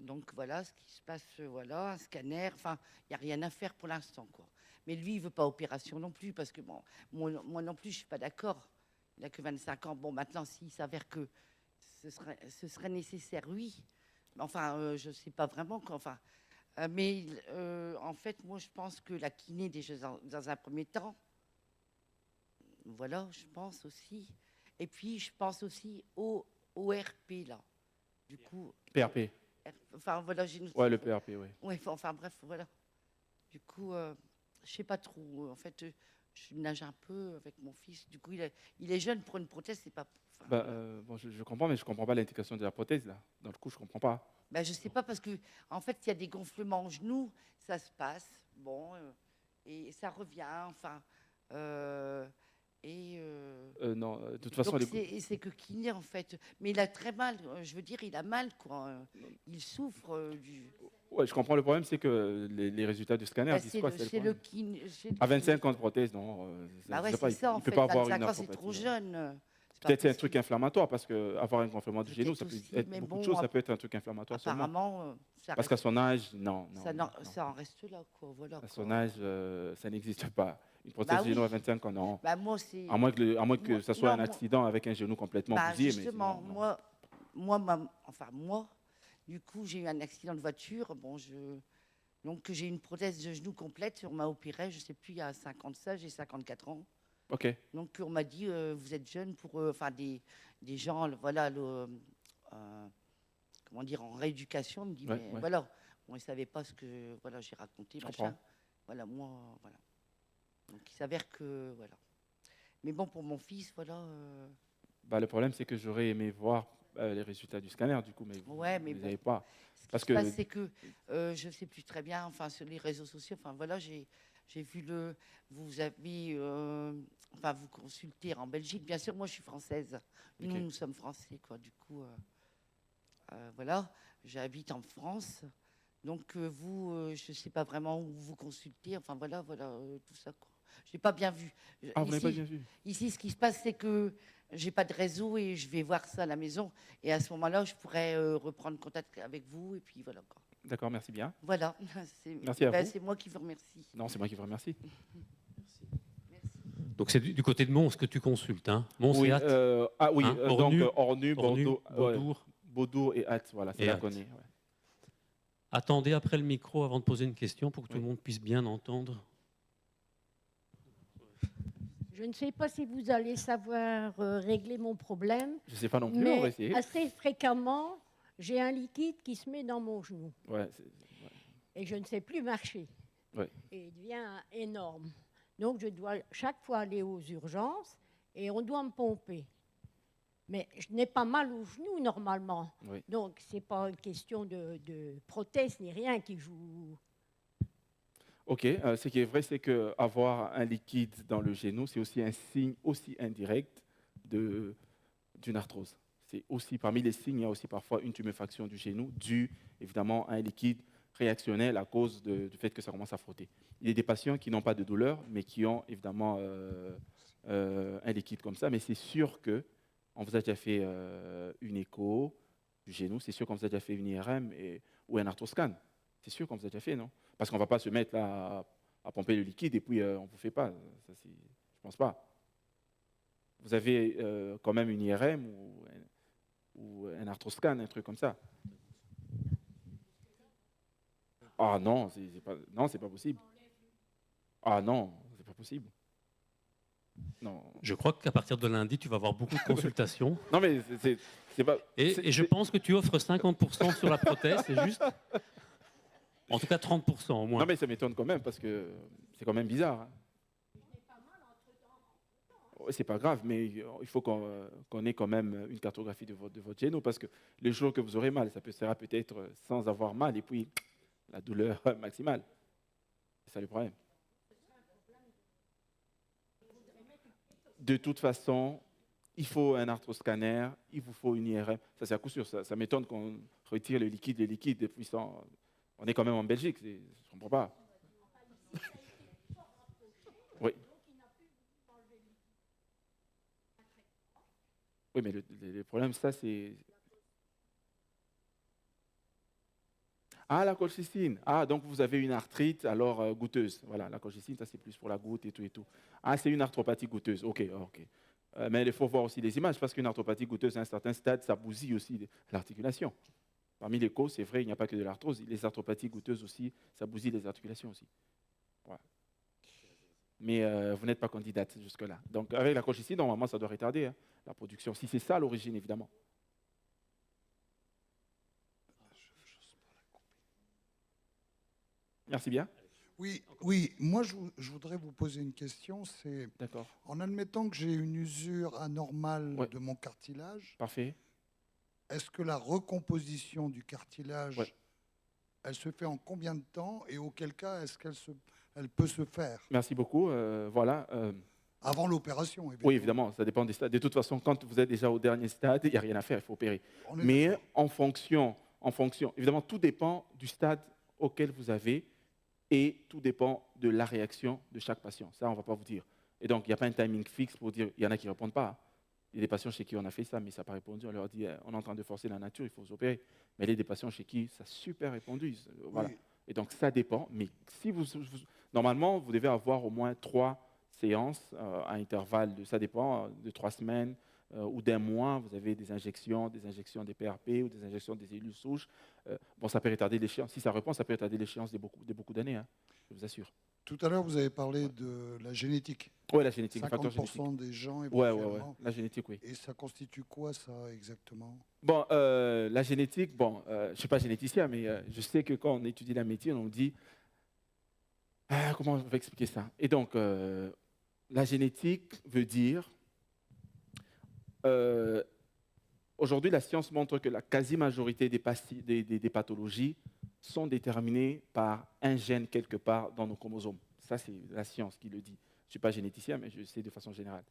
Donc voilà ce qui se passe, voilà, un scanner. Enfin, il n'y a rien à faire pour l'instant, quoi. Mais lui, il veut pas opération non plus, parce que bon, moi non plus, je suis pas d'accord. Il n'a que 25 ans. Bon, maintenant, s'il s'avère que ce serait nécessaire, oui. Enfin, je sais pas vraiment, quoi. Enfin, mais en fait, moi, je pense que la kiné, déjà dans un premier temps, voilà, je pense aussi. Et puis, je pense aussi au RP, là. Du coup... PRP. Enfin, voilà, j'ai... Ouais, le PRP, oui. Ouais, enfin, bref, voilà. Du coup, je sais pas trop. En fait, je nage un peu avec mon fils. Du coup, il est jeune pour une prothèse, c'est pas... Je comprends, mais je comprends pas l'intégration de la prothèse, là. Dans le coup, je comprends pas. Je sais pas, parce que, en fait, il y a des gonflements au genou, ça se passe, bon, et ça revient, enfin... Non, de toute façon... C'est que kiné, en fait. Mais il a très mal, je veux dire, il a mal, quoi. Il souffre du... Ouais, je comprends. Le problème, c'est que les résultats du scanner disent quoi? C'est le kiné. À 25 ans de prothèse, non. C'est ça, en il peut fait. pas avoir 25 une ans, c'est trop jeune. Peut-être c'est un truc inflammatoire, parce qu'avoir un gonflement du genou, ça peut être beaucoup de choses. Ça peut être un truc inflammatoire seulement. Apparemment, parce qu'à son âge, non. Ça en reste là, quoi. Voilà, à son âge, ça n'existe pas. Une prothèse de genou à 25 ans, non. Moi, à moins que ce soit un accident avec un genou complètement bousillé. Justement, mais moi, moi, du coup, j'ai eu un accident de voiture. Bon, donc j'ai une prothèse de genou complète. On m'a opéré, je ne sais plus, il y a 5 ans de ça, j'ai 54 ans. Ok. Donc on m'a dit, vous êtes jeune pour, des gens, voilà, comment dire, en rééducation. On me dit, Ouais, mais ouais. voilà, bon, ils ne savaient pas ce que, voilà, j'ai raconté, Je machin. comprends. Voilà, moi, voilà. Donc il s'avère que, voilà. Mais bon, pour mon fils, voilà. Bah, le problème, c'est que j'aurais aimé voir les résultats du scanner, du coup, mais vous Ouais, ne mais les bon. avez pas. Ce Parce qui se passe, que, c'est que je ne sais plus très bien, enfin, sur les réseaux sociaux, enfin, voilà, j'ai vu vous avez, vous consultez en Belgique. Bien sûr, moi, je suis française. Ok. Nous sommes français, quoi. Du coup, voilà, j'habite en France. Donc, vous, je ne sais pas vraiment où vous consultez. Enfin, voilà, tout ça, quoi. Je n'ai pas bien vu. Ah, vous n'avez pas Ici, bien vu. ici, ce qui se passe, c'est que j'ai pas de réseau et je vais voir ça à la maison. Et à ce moment-là, je pourrais reprendre contact avec vous. Et puis voilà, quoi. D'accord, merci bien. Voilà. Merci à vous. C'est moi qui vous remercie. Non, c'est moi qui vous remercie. Merci. Donc c'est du côté de Mons que tu consultes, hein? Mons Oui, et Ath, oui, hein, donc Ornu, Ornu, Bordeaux, Beaudour. Beaudour et Ath, voilà, c'est Et la Ath. connais. Ouais. Attendez après le micro avant de poser une question pour que tout Oui. le monde puisse bien entendre. Je ne sais pas si vous allez savoir régler mon problème, Je ne sais pas non plus, on va mais essayer. assez fréquemment, j'ai un liquide qui se met dans mon genou Ouais, et je ne sais plus marcher. Ouais. Et il devient énorme. Donc, je dois chaque fois aller aux urgences et on doit me pomper. Mais je n'ai pas mal au genou normalement. Oui. Donc, ce n'est pas une question de prothèse ni rien qui joue. Ok, ce qui est vrai, c'est qu'avoir un liquide dans le genou, c'est aussi un signe aussi indirect d'une arthrose. C'est aussi, parmi les signes, il y a aussi parfois une tuméfaction du genou due évidemment à un liquide réactionnel à cause du fait que ça commence à frotter. Il y a des patients qui n'ont pas de douleur, mais qui ont évidemment un liquide comme ça, mais c'est sûr qu'on vous a déjà fait une écho du genou, c'est sûr qu'on vous a déjà fait une IRM ou un arthroscan. C'est sûr qu'on vous a déjà fait, non? Parce qu'on ne va pas se mettre là à pomper le liquide et puis on ne vous fait pas. Ça, je ne pense pas. Vous avez quand même une IRM ou un arthroscan, un truc comme ça. Ah non, c'est pas possible. Ah non, c'est pas possible. Non. Je crois qu'à partir de lundi, tu vas avoir beaucoup de consultations. Non, mais c'est pas. Et je pense que tu offres 50% sur la prothèse, c'est juste? En tout cas, 30% au moins. Non, mais ça m'étonne quand même parce que c'est quand même bizarre. Hein. Ouais, c'est pas grave, mais il faut qu'on ait quand même une cartographie de votre géno parce que les jours que vous aurez mal, ça sera peut-être sans avoir mal et puis la douleur maximale. C'est ça le problème. De toute façon, il faut un arthroscanner, il vous faut une IRM. Ça, c'est à coup sûr. Ça m'étonne qu'on retire le liquide et puis on est quand même en Belgique. Je ne comprends pas. Oui. Oui, mais le problème, ça, c'est... Ah, la colchicine. Ah, donc vous avez une arthrite, alors goutteuse. Voilà, la colchicine, ça, c'est plus pour la goutte et tout. Ah, c'est une arthropathie goutteuse. OK. Mais il faut voir aussi les images, parce qu'une arthropathie goutteuse, à un certain stade, ça bousille aussi l'articulation. Parmi les causes, c'est vrai, il n'y a pas que de l'arthrose. Les arthropathies gouteuses aussi, ça bousille les articulations aussi. Voilà. Mais vous n'êtes pas candidate jusque-là. Donc, avec la colchicine, normalement, ça doit retarder la production. Si c'est ça l'origine, évidemment. Merci bien. Oui. Moi, je voudrais vous poser une question. C'est D'accord. en admettant que j'ai une usure anormale Ouais. de mon cartilage, Parfait. est-ce que la recomposition du cartilage, Ouais. elle se fait en combien de temps et auquel cas est-ce qu'elle peut se faire Merci beaucoup. Voilà. avant l'opération, évidemment. Oui, évidemment, ça dépend des stades. De toute façon, quand vous êtes déjà au dernier stade, il n'y a rien à faire, il faut opérer. On est Mais d'accord. en fonction, évidemment, tout dépend du stade auquel vous avez et tout dépend de la réaction de chaque patient. Ça, on ne va pas vous dire. Et donc, il n'y a pas un timing fixe pour dire, il y en a qui ne répondent pas. Il y a des patients chez qui on a fait ça, mais ça n'a pas répondu. On leur dit, on est en train de forcer la nature, il faut vous opérer. Mais il y a des patients chez qui ça a super répondu. Voilà. Oui. Et donc, ça dépend. Mais si normalement, vous devez avoir au moins 3 séances à intervalles, ça dépend, de 3 semaines ou d'un mois, vous avez des injections des PRP ou des injections des cellules souches. Bon, ça peut retarder l'échéance. Si ça reprend, ça peut retarder l'échéance de beaucoup d'années, hein, je vous assure. Tout à l'heure, vous avez parlé de la génétique. Oui, la génétique, le facteur 50% génétique. des gens Ouais, éventuellement. la génétique, oui. Et ça constitue quoi, ça, exactement? Bon, la génétique, bon, je ne suis pas généticien, mais je sais que quand on étudie la médecine, on dit comment on va expliquer ça? Et donc, la génétique veut dire, aujourd'hui, la science montre que la quasi-majorité des pathologies sont déterminées par un gène quelque part dans nos chromosomes. Ça, c'est la science qui le dit. Je ne suis pas généticien, mais je sais de façon générale.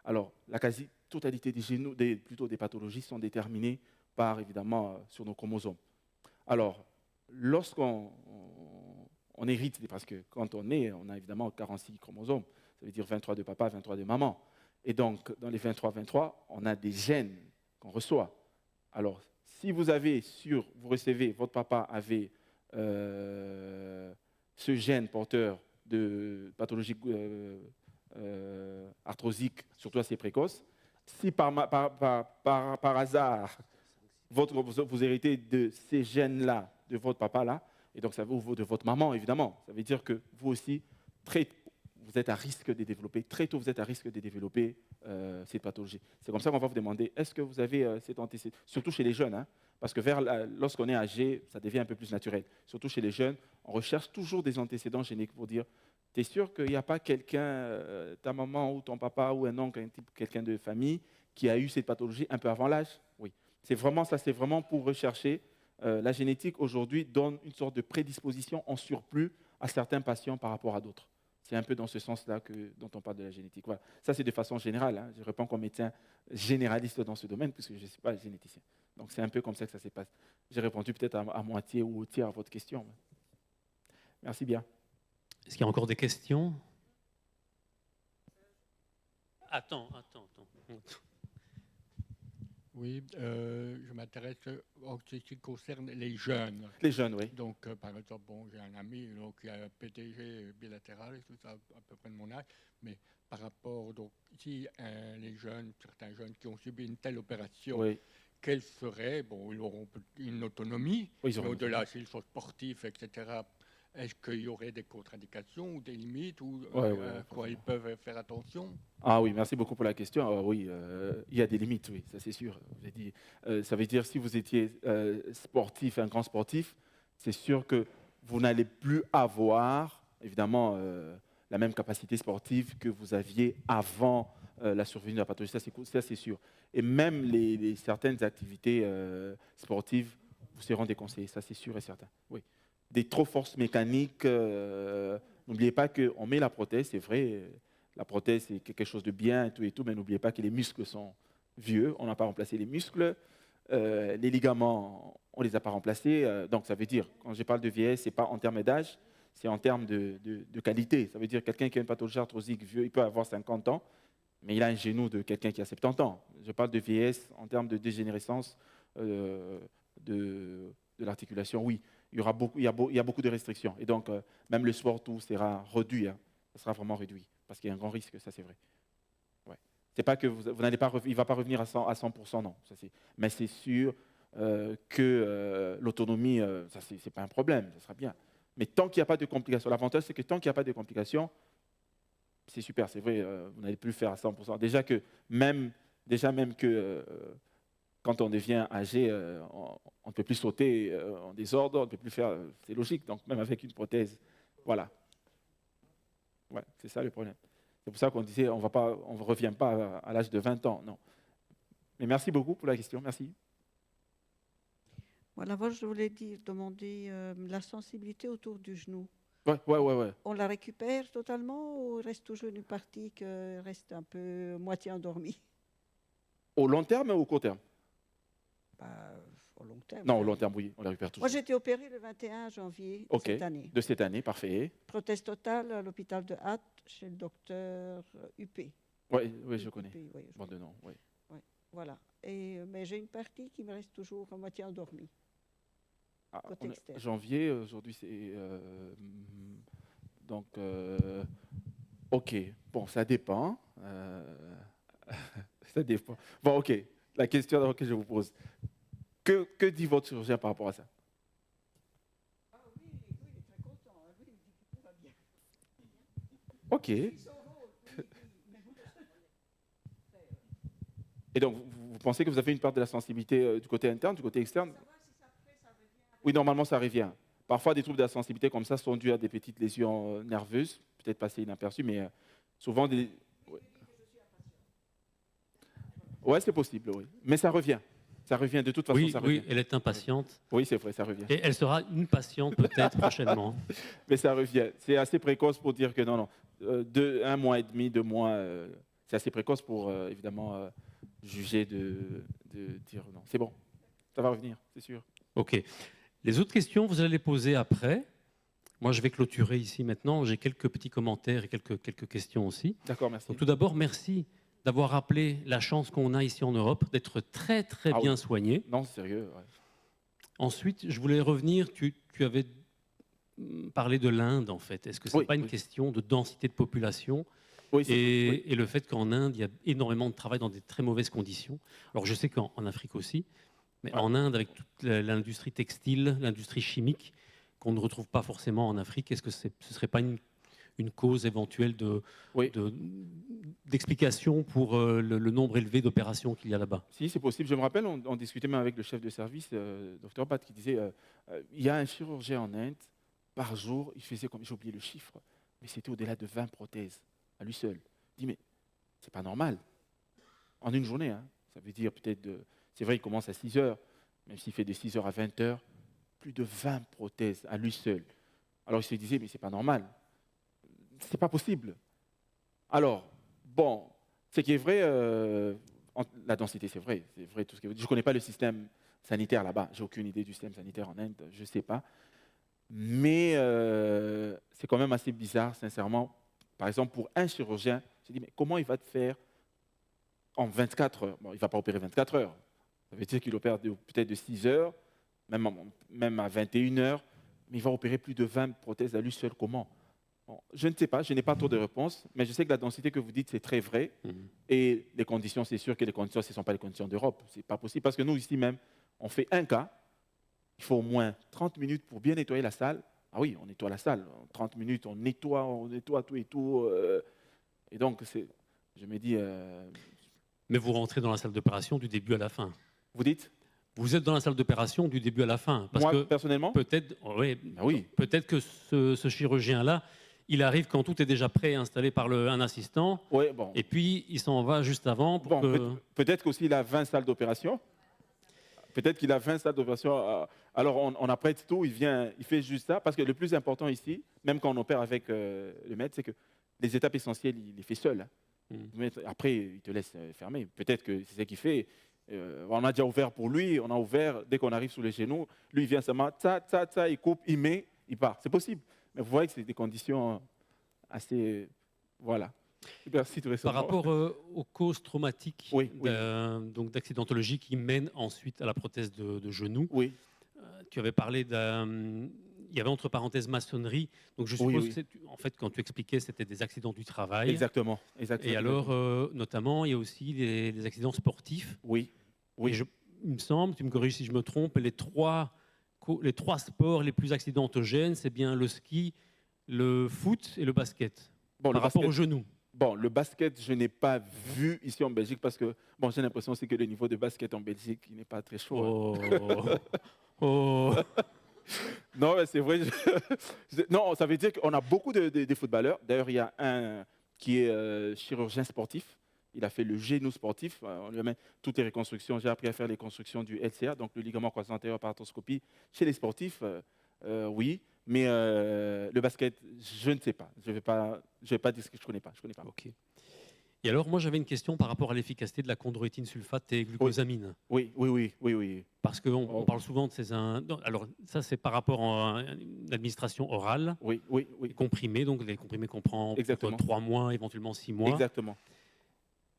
Alors, la quasi-totalité des pathologies sont déterminées par, évidemment, sur nos chromosomes. Alors, lorsqu'on hérite, parce que quand on est, on a évidemment 46 chromosomes, ça veut dire 23 de papa, 23 de maman. Et donc, dans les 23, on a des gènes qu'on reçoit. Alors, si vous recevez, votre papa avait ce gène porteur de pathologie arthrosique, surtout assez précoce, si par hasard, vous héritez de ces gènes-là, de votre papa-là, et donc ça vaut de votre maman, évidemment, ça veut dire que vous aussi, vous êtes à risque de développer, très tôt, vous êtes à risque de développer cette pathologie. C'est comme ça qu'on va vous demander, est-ce que vous avez cet antécédent, surtout chez les jeunes, hein, parce que lorsqu'on est âgé, ça devient un peu plus naturel. Surtout chez les jeunes, on recherche toujours des antécédents génétiques pour dire, tu es sûr qu'il n'y a pas quelqu'un, ta maman ou ton papa ou un oncle, quelqu'un de famille, qui a eu cette pathologie un peu avant l'âge? Oui. C'est vraiment pour rechercher. La génétique, aujourd'hui, donne une sorte de prédisposition en surplus à certains patients par rapport à d'autres. C'est un peu dans ce sens-là dont on parle de la génétique. Voilà. Ça, c'est de façon générale. Hein. Je réponds comme médecin généraliste dans ce domaine, puisque je ne suis pas généticien. Donc, c'est un peu comme ça que ça se passe. J'ai répondu peut-être à moitié ou au tiers à votre question. Merci bien. Est-ce qu'il y a encore des questions? Attends. Oui, je m'intéresse en ce qui concerne les jeunes. Les jeunes, oui. Donc, par exemple, j'ai un ami qui a un PTG bilatéral, et tout ça, à peu près de mon âge, mais par rapport, donc, si certains jeunes qui ont subi une telle opération, oui. Quelle serait, ils auront une autonomie, oui, mais au-delà, s'ils sont sportifs, etc., est-ce qu'il y aurait des contre-indications ou des limites ou quoi ils peuvent faire attention? Ah oui, merci beaucoup pour la question. Oui, il y a des limites, oui, ça c'est sûr. Ça veut dire si vous étiez sportif, un grand sportif, c'est sûr que vous n'allez plus avoir, évidemment, la même capacité sportive que vous aviez avant la survenue de la pathologie. Ça c'est sûr. Et même certaines activités sportives vous seront déconseillées, ça c'est sûr et certain. Oui. Des trop forces mécaniques. N'oubliez pas qu'on met la prothèse, c'est vrai, la prothèse c'est quelque chose de bien et tout, mais n'oubliez pas que les muscles sont vieux, on n'a pas remplacé les muscles, les ligaments, on ne les a pas remplacés. Donc ça veut dire, quand je parle de vieillesse, ce n'est pas en termes d'âge, c'est en termes de qualité. Ça veut dire quelqu'un qui a une pathologie arthrosique vieux, il peut avoir 50 ans, mais il a un genou de quelqu'un qui a 70 ans. Je parle de vieillesse en termes de dégénérescence de l'articulation, oui. Il y a beaucoup de restrictions. Et donc, même le sport, tout sera réduit. Hein. Ça sera vraiment réduit. Parce qu'il y a un grand risque, ça c'est vrai. Ouais. C'est pas que vous n'allez pas, il ne va pas revenir à 100%, non. Mais c'est sûr que l'autonomie, ça c'est pas un problème, ça sera bien. Mais tant qu'il n'y a pas de complications, l'avantage c'est que tant qu'il n'y a pas de complications, c'est super, c'est vrai, vous n'allez plus le faire à 100%. Déjà même que quand on devient âgé, on ne peut plus sauter en désordre, on ne peut plus faire, c'est logique, donc même avec une prothèse, voilà. Ouais, c'est ça le problème. C'est pour ça qu'on disait, on ne revient pas à l'âge de 20 ans, non. Mais merci beaucoup pour la question, merci. Voilà, moi je voulais demander la sensibilité autour du genou. Ouais. On la récupère totalement ou reste toujours une partie qui reste un peu moitié endormie? Au long terme ou au court terme? Au long terme. Non, au long terme, oui, on la récupère toujours. Moi, j'ai été opérée le 21 janvier cette année. De cette année, parfait. Prothèse totale à l'hôpital de Hatt, chez le docteur Huppé. Oui, je connais. Bon de nom, oui. Voilà. Mais j'ai une partie qui me reste toujours à moitié endormie. Côté externe. Janvier, aujourd'hui, c'est... OK. Bon, ça dépend. Ça dépend. Bon, OK. La question que je vous pose. Que dit votre chirurgien par rapport à ça? OK. Et donc, vous pensez que vous avez une part de la sensibilité du côté interne, du côté externe? Oui, normalement, ça revient. Parfois, des troubles de la sensibilité comme ça sont dus à des petites lésions nerveuses, peut-être passées inaperçues, mais souvent des... Oui, c'est possible, oui. Mais ça revient. Ça revient de toute façon, Oui, ça revient. oui, elle est impatiente. Oui, c'est vrai, ça revient. Et elle sera une patiente peut-être prochainement. Mais ça revient. C'est assez précoce pour dire que non. 1 mois et demi, 2 mois, c'est assez précoce pour évidemment juger de dire non. C'est bon, ça va revenir, c'est sûr. OK. Les autres questions, vous allez les poser après. Moi, je vais clôturer ici maintenant. J'ai quelques petits commentaires et quelques questions aussi. D'accord, merci. Donc, tout d'abord, merci d'avoir rappelé la chance qu'on a ici en Europe d'être très, très bien soigné. Non, c'est sérieux. Ouais. Ensuite, je voulais revenir, tu avais parlé de l'Inde, en fait. Est-ce que ce n'est pas une question de densité de population et le fait qu'en Inde, il y a énormément de travail dans des très mauvaises conditions. Alors, je sais qu'en Afrique aussi, mais en Inde, avec toute l'industrie textile, l'industrie chimique, qu'on ne retrouve pas forcément en Afrique, est-ce que ce ne serait pas une cause éventuelle d'explication pour le nombre élevé d'opérations qu'il y a là-bas? Si, c'est possible. Je me rappelle, on discutait même avec le chef de service, Dr Pat, qui disait il y a un chirurgien en Inde, par jour, il faisait, comme j'ai oublié le chiffre, mais c'était au-delà de 20 prothèses, à lui seul. Il dit, mais c'est pas normal. En une journée, hein, ça veut dire peut-être, c'est vrai, il commence à 6 heures, même s'il fait de 6 heures à 20 heures, plus de 20 prothèses à lui seul. Alors il se disait, mais c'est pas normal. C'est pas possible. Alors, bon, ce qui est vrai, la densité, c'est vrai tout ce que vous dites. Je ne connais pas le système sanitaire là-bas, j'ai aucune idée du système sanitaire en Inde, je ne sais pas. Mais c'est quand même assez bizarre, sincèrement. Par exemple, pour un chirurgien, je dis, mais comment il va te faire en 24 heures? Bon, il ne va pas opérer 24 heures. Ça veut dire qu'il opère peut-être de 6 heures, même à 21 heures, mais il va opérer plus de 20 prothèses à lui seul. Comment? Bon, je ne sais pas, je n'ai pas trop de réponses, mais je sais que la densité que vous dites, c'est très vrai. Et les conditions, c'est sûr que les conditions, ce ne sont pas les conditions d'Europe. Ce n'est pas possible, parce que nous, ici même, on fait un cas, il faut au moins 30 minutes pour bien nettoyer la salle. Ah oui, on nettoie la salle. En 30 minutes, on nettoie tout et tout. Et donc, je me dis... Mais vous rentrez dans la salle d'opération du début à la fin. Vous dites? Vous êtes dans la salle d'opération du début à la fin. Parce Moi, personnellement? Peut-être peut-être que ce chirurgien-là, il arrive quand tout est déjà prêt, installé par un assistant, et puis il s'en va juste avant. Peut-être qu'aussi il a 20 salles d'opération. Peut-être qu'il a 20 salles d'opération. Alors on apprête tout, il fait juste ça. Parce que le plus important ici, même quand on opère avec le maître, c'est que les étapes essentielles, il les fait seul. Après, il te laisse fermer. Peut-être que c'est ce qu'il fait. On a déjà ouvert pour lui, on a ouvert dès qu'on arrive sous les genoux. Lui, il vient seulement, il coupe, il met, il part. C'est possible. Mais vous voyez que c'est des conditions assez... Voilà. Merci, par rapport aux causes traumatiques donc d'accidentologie qui mènent ensuite à la prothèse de genou, tu avais parlé il y avait entre parenthèses maçonnerie. Donc je suppose que en fait, quand tu expliquais, c'était des accidents du travail. Exactement. Et alors, notamment, il y a aussi les accidents sportifs. Oui. Et il me semble, tu me corriges si je me trompe, les trois sports les plus accidentogènes, c'est bien le ski, le foot et le basket. Par rapport au genou. Bon, le basket, je n'ai pas vu ici en Belgique parce que j'ai l'impression aussi que le niveau de basket en Belgique il n'est pas très chaud. Non, c'est vrai. Non, ça veut dire qu'on a beaucoup de footballeurs. D'ailleurs, il y a un qui est chirurgien sportif. Il a fait le genou sportif. On lui a mis toutes les reconstructions. J'ai appris à faire les constructions du LCA, donc le ligament croisé antérieur par arthroscopie. Chez les sportifs, oui. Mais le basket, je ne sais pas. Je vais pas dire ce que je ne connais pas. Ok. Et alors, moi, j'avais une question par rapport à l'efficacité de la chondroïtine sulfate et glucosamine. Oui. Parce qu'on parle souvent de ces... Alors, ça, c'est par rapport à une administration orale. Oui. Comprimés, donc les comprimés qu'on prend pour 3 mois, éventuellement 6 mois. Exactement.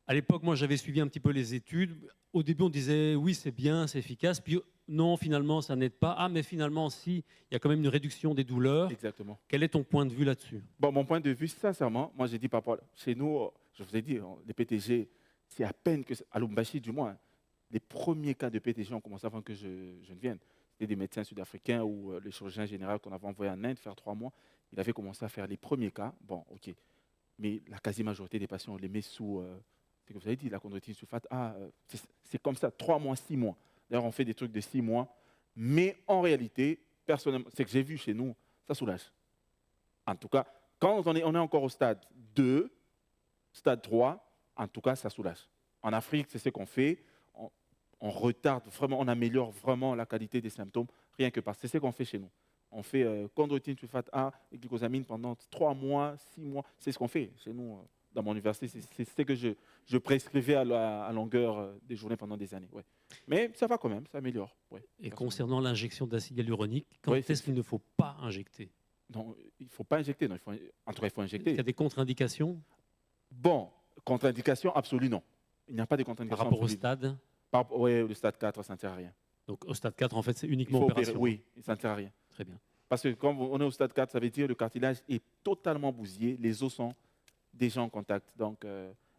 À l'époque, moi, j'avais suivi un petit peu les études. Au début, on disait, oui, c'est bien, c'est efficace. Puis, non, finalement, ça n'aide pas. Ah, mais finalement, si, il y a quand même une réduction des douleurs. Exactement. Quel est ton point de vue là-dessus? Bon, mon point de vue, sincèrement, moi, j'ai dit par rapport chez nous, je vous ai dit, les PTG, c'est à peine que, à Lubumbashi du moins, les premiers cas de PTG ont commencé avant que je ne vienne. C'était des médecins sud-africains ou le chirurgien général qu'on avait envoyé en Inde faire 3 mois. Il avait commencé à faire les premiers cas. Bon, ok. Mais la quasi-majorité des patients, on les met sous, ce que vous avez dit, la chondroïtine sulfate. C'est comme ça, 3 mois, 6 mois. D'ailleurs, on fait des trucs de 6 mois. Mais en réalité, personnellement, c'est que j'ai vu chez nous, ça soulage. En tout cas, quand on est encore au stade 2, stade 3, en tout cas, ça soulage. En Afrique, c'est ce qu'on fait. On retarde vraiment, on améliore vraiment la qualité des symptômes, rien que parce que c'est ce qu'on fait chez nous. On fait chondroïtine sulfate A et glycosamine pendant 3 mois, 6 mois. C'est ce qu'on fait chez nous, dans mon université. C'est ce que je prescrivais à longueur des journées pendant des années. Ouais. Mais ça va quand même, ça améliore. Ouais, et concernant l'injection d'acide hyaluronique, quand est-ce qu'il ne faut pas injecter? Non, il ne faut pas injecter. Non, en tout cas, il faut injecter. Il y a des contre-indications? Bon, contre-indication absolue, non. Il n'y a pas de contre-indication. Par rapport au stade? Oui, le stade 4, ça ne sert à rien. Donc au stade 4, en fait, c'est uniquement opération. Oui, ça ne sert à rien. Très bien. Parce que quand on est au stade 4, ça veut dire que le cartilage est totalement bousillé, les os sont déjà en contact. Donc,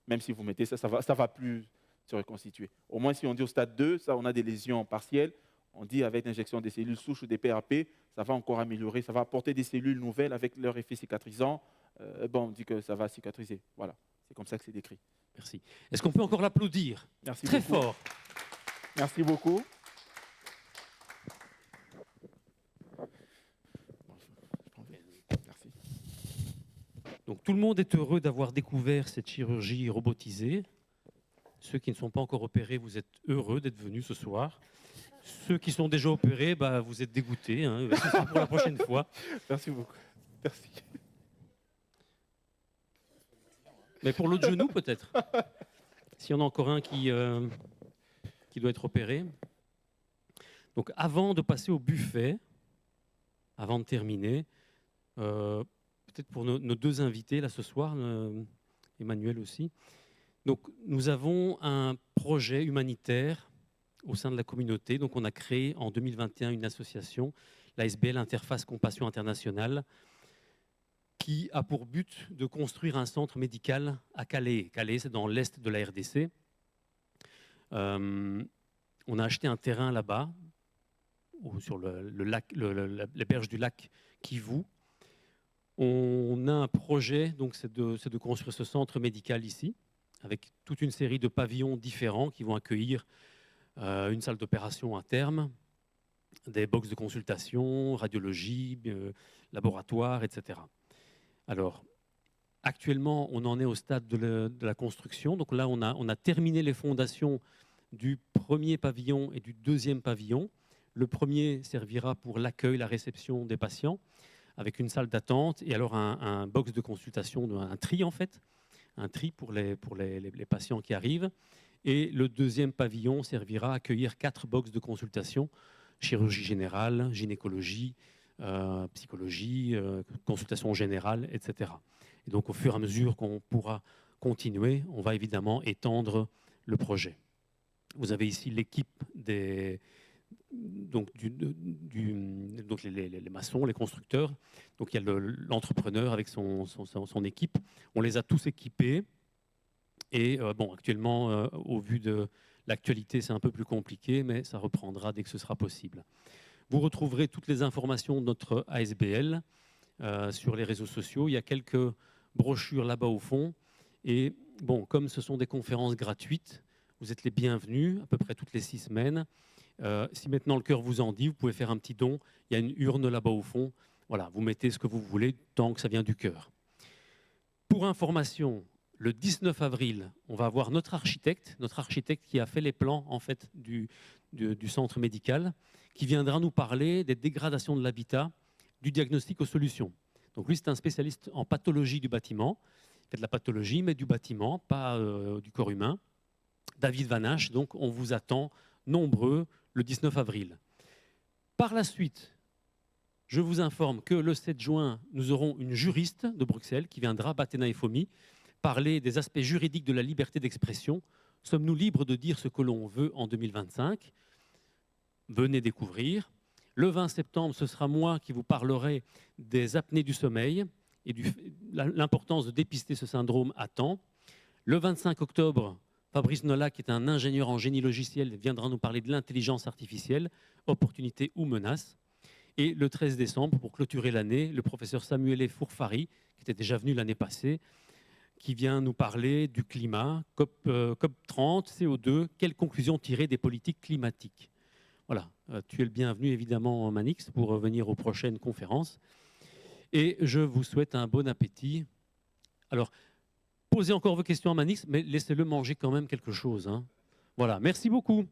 même si vous mettez ça, ça va plus se reconstituer. Au moins, si on dit au stade 2, ça, on a des lésions partielles. On dit avec l'injection des cellules souches ou des PRP, ça va encore améliorer, ça va apporter des cellules nouvelles avec leur effet cicatrisant. On dit que ça va cicatriser. Voilà, c'est comme ça que c'est décrit. Merci. Est-ce qu'on peut encore l'applaudir? Merci très beaucoup. Fort. Merci beaucoup. Merci. Donc tout le monde est heureux d'avoir découvert cette chirurgie robotisée. Ceux qui ne sont pas encore opérés, vous êtes heureux d'être venus ce soir. Ceux qui sont déjà opérés, vous êtes dégoûtés. Hein. Ce sera pour la prochaine fois. Merci beaucoup. Merci. Mais pour l'autre genou, peut-être. S'il y en a encore un qui doit être opéré. Donc, avant de passer au buffet, avant de terminer, peut-être pour nos deux invités là ce soir, Emmanuel aussi. Donc, nous avons un projet humanitaire au sein de la communauté. Donc, on a créé en 2021 une association, l'ASBL Interface Compassion Internationale, qui a pour but de construire un centre médical à Calais. Calais, c'est dans l'est de la RDC. On a acheté un terrain là-bas, sur les berges du lac Kivu. On a un projet, donc c'est de construire ce centre médical ici, avec toute une série de pavillons différents qui vont accueillir une salle d'opération à terme, des box de consultation, radiologie, laboratoire, etc. Alors, actuellement, on en est au stade de la construction. Donc là, on a terminé les fondations du premier pavillon et du deuxième pavillon. Le premier servira pour l'accueil, la réception des patients, avec une salle d'attente et alors un box de consultation, un tri en fait, un tri pour les patients qui arrivent. Et le deuxième pavillon servira à accueillir 4 box de consultation, chirurgie générale, gynécologie, psychologie, consultation générale, etc. Et donc, au fur et à mesure qu'on pourra continuer, on va évidemment étendre le projet. Vous avez ici l'équipe les maçons, les constructeurs. Donc, il y a l'entrepreneur avec son équipe. On les a tous équipés. Et actuellement, au vu de l'actualité, c'est un peu plus compliqué, mais ça reprendra dès que ce sera possible. Vous retrouverez toutes les informations de notre ASBL sur les réseaux sociaux. Il y a quelques brochures là-bas au fond. Et comme ce sont des conférences gratuites, vous êtes les bienvenus à peu près toutes les 6 semaines. Si maintenant le cœur vous en dit, vous pouvez faire un petit don. Il y a une urne là-bas au fond. Voilà, vous mettez ce que vous voulez tant que ça vient du cœur. Pour information, le 19 avril, on va avoir notre architecte qui a fait les plans en fait, du centre médical, qui viendra nous parler des dégradations de l'habitat, du diagnostic aux solutions. Donc lui, c'est un spécialiste en pathologie du bâtiment. Il fait de la pathologie, mais du bâtiment, pas du corps humain. David Vanache, donc on vous attend nombreux le 19 avril. Par la suite, je vous informe que le 7 juin, nous aurons une juriste de Bruxelles qui viendra, Batena Efomi, parler des aspects juridiques de la liberté d'expression. Sommes-nous libres de dire ce que l'on veut en 2025 ? Venez découvrir. Le 20 septembre, ce sera moi qui vous parlerai des apnées du sommeil et l'importance de dépister ce syndrome à temps. Le 25 octobre, Fabrice Nolla, qui est un ingénieur en génie logiciel, viendra nous parler de l'intelligence artificielle, opportunités ou menaces. Et le 13 décembre, pour clôturer l'année, le professeur Samuele Fourfari, qui était déjà venu l'année passée, qui vient nous parler du climat, COP30, CO2, quelles conclusions tirer des politiques climatiques. Voilà, tu es le bienvenu évidemment, Manix, pour venir aux prochaines conférences. Et je vous souhaite un bon appétit. Alors, posez encore vos questions à Manix, mais laissez-le manger quand même quelque chose, hein. Voilà, merci beaucoup.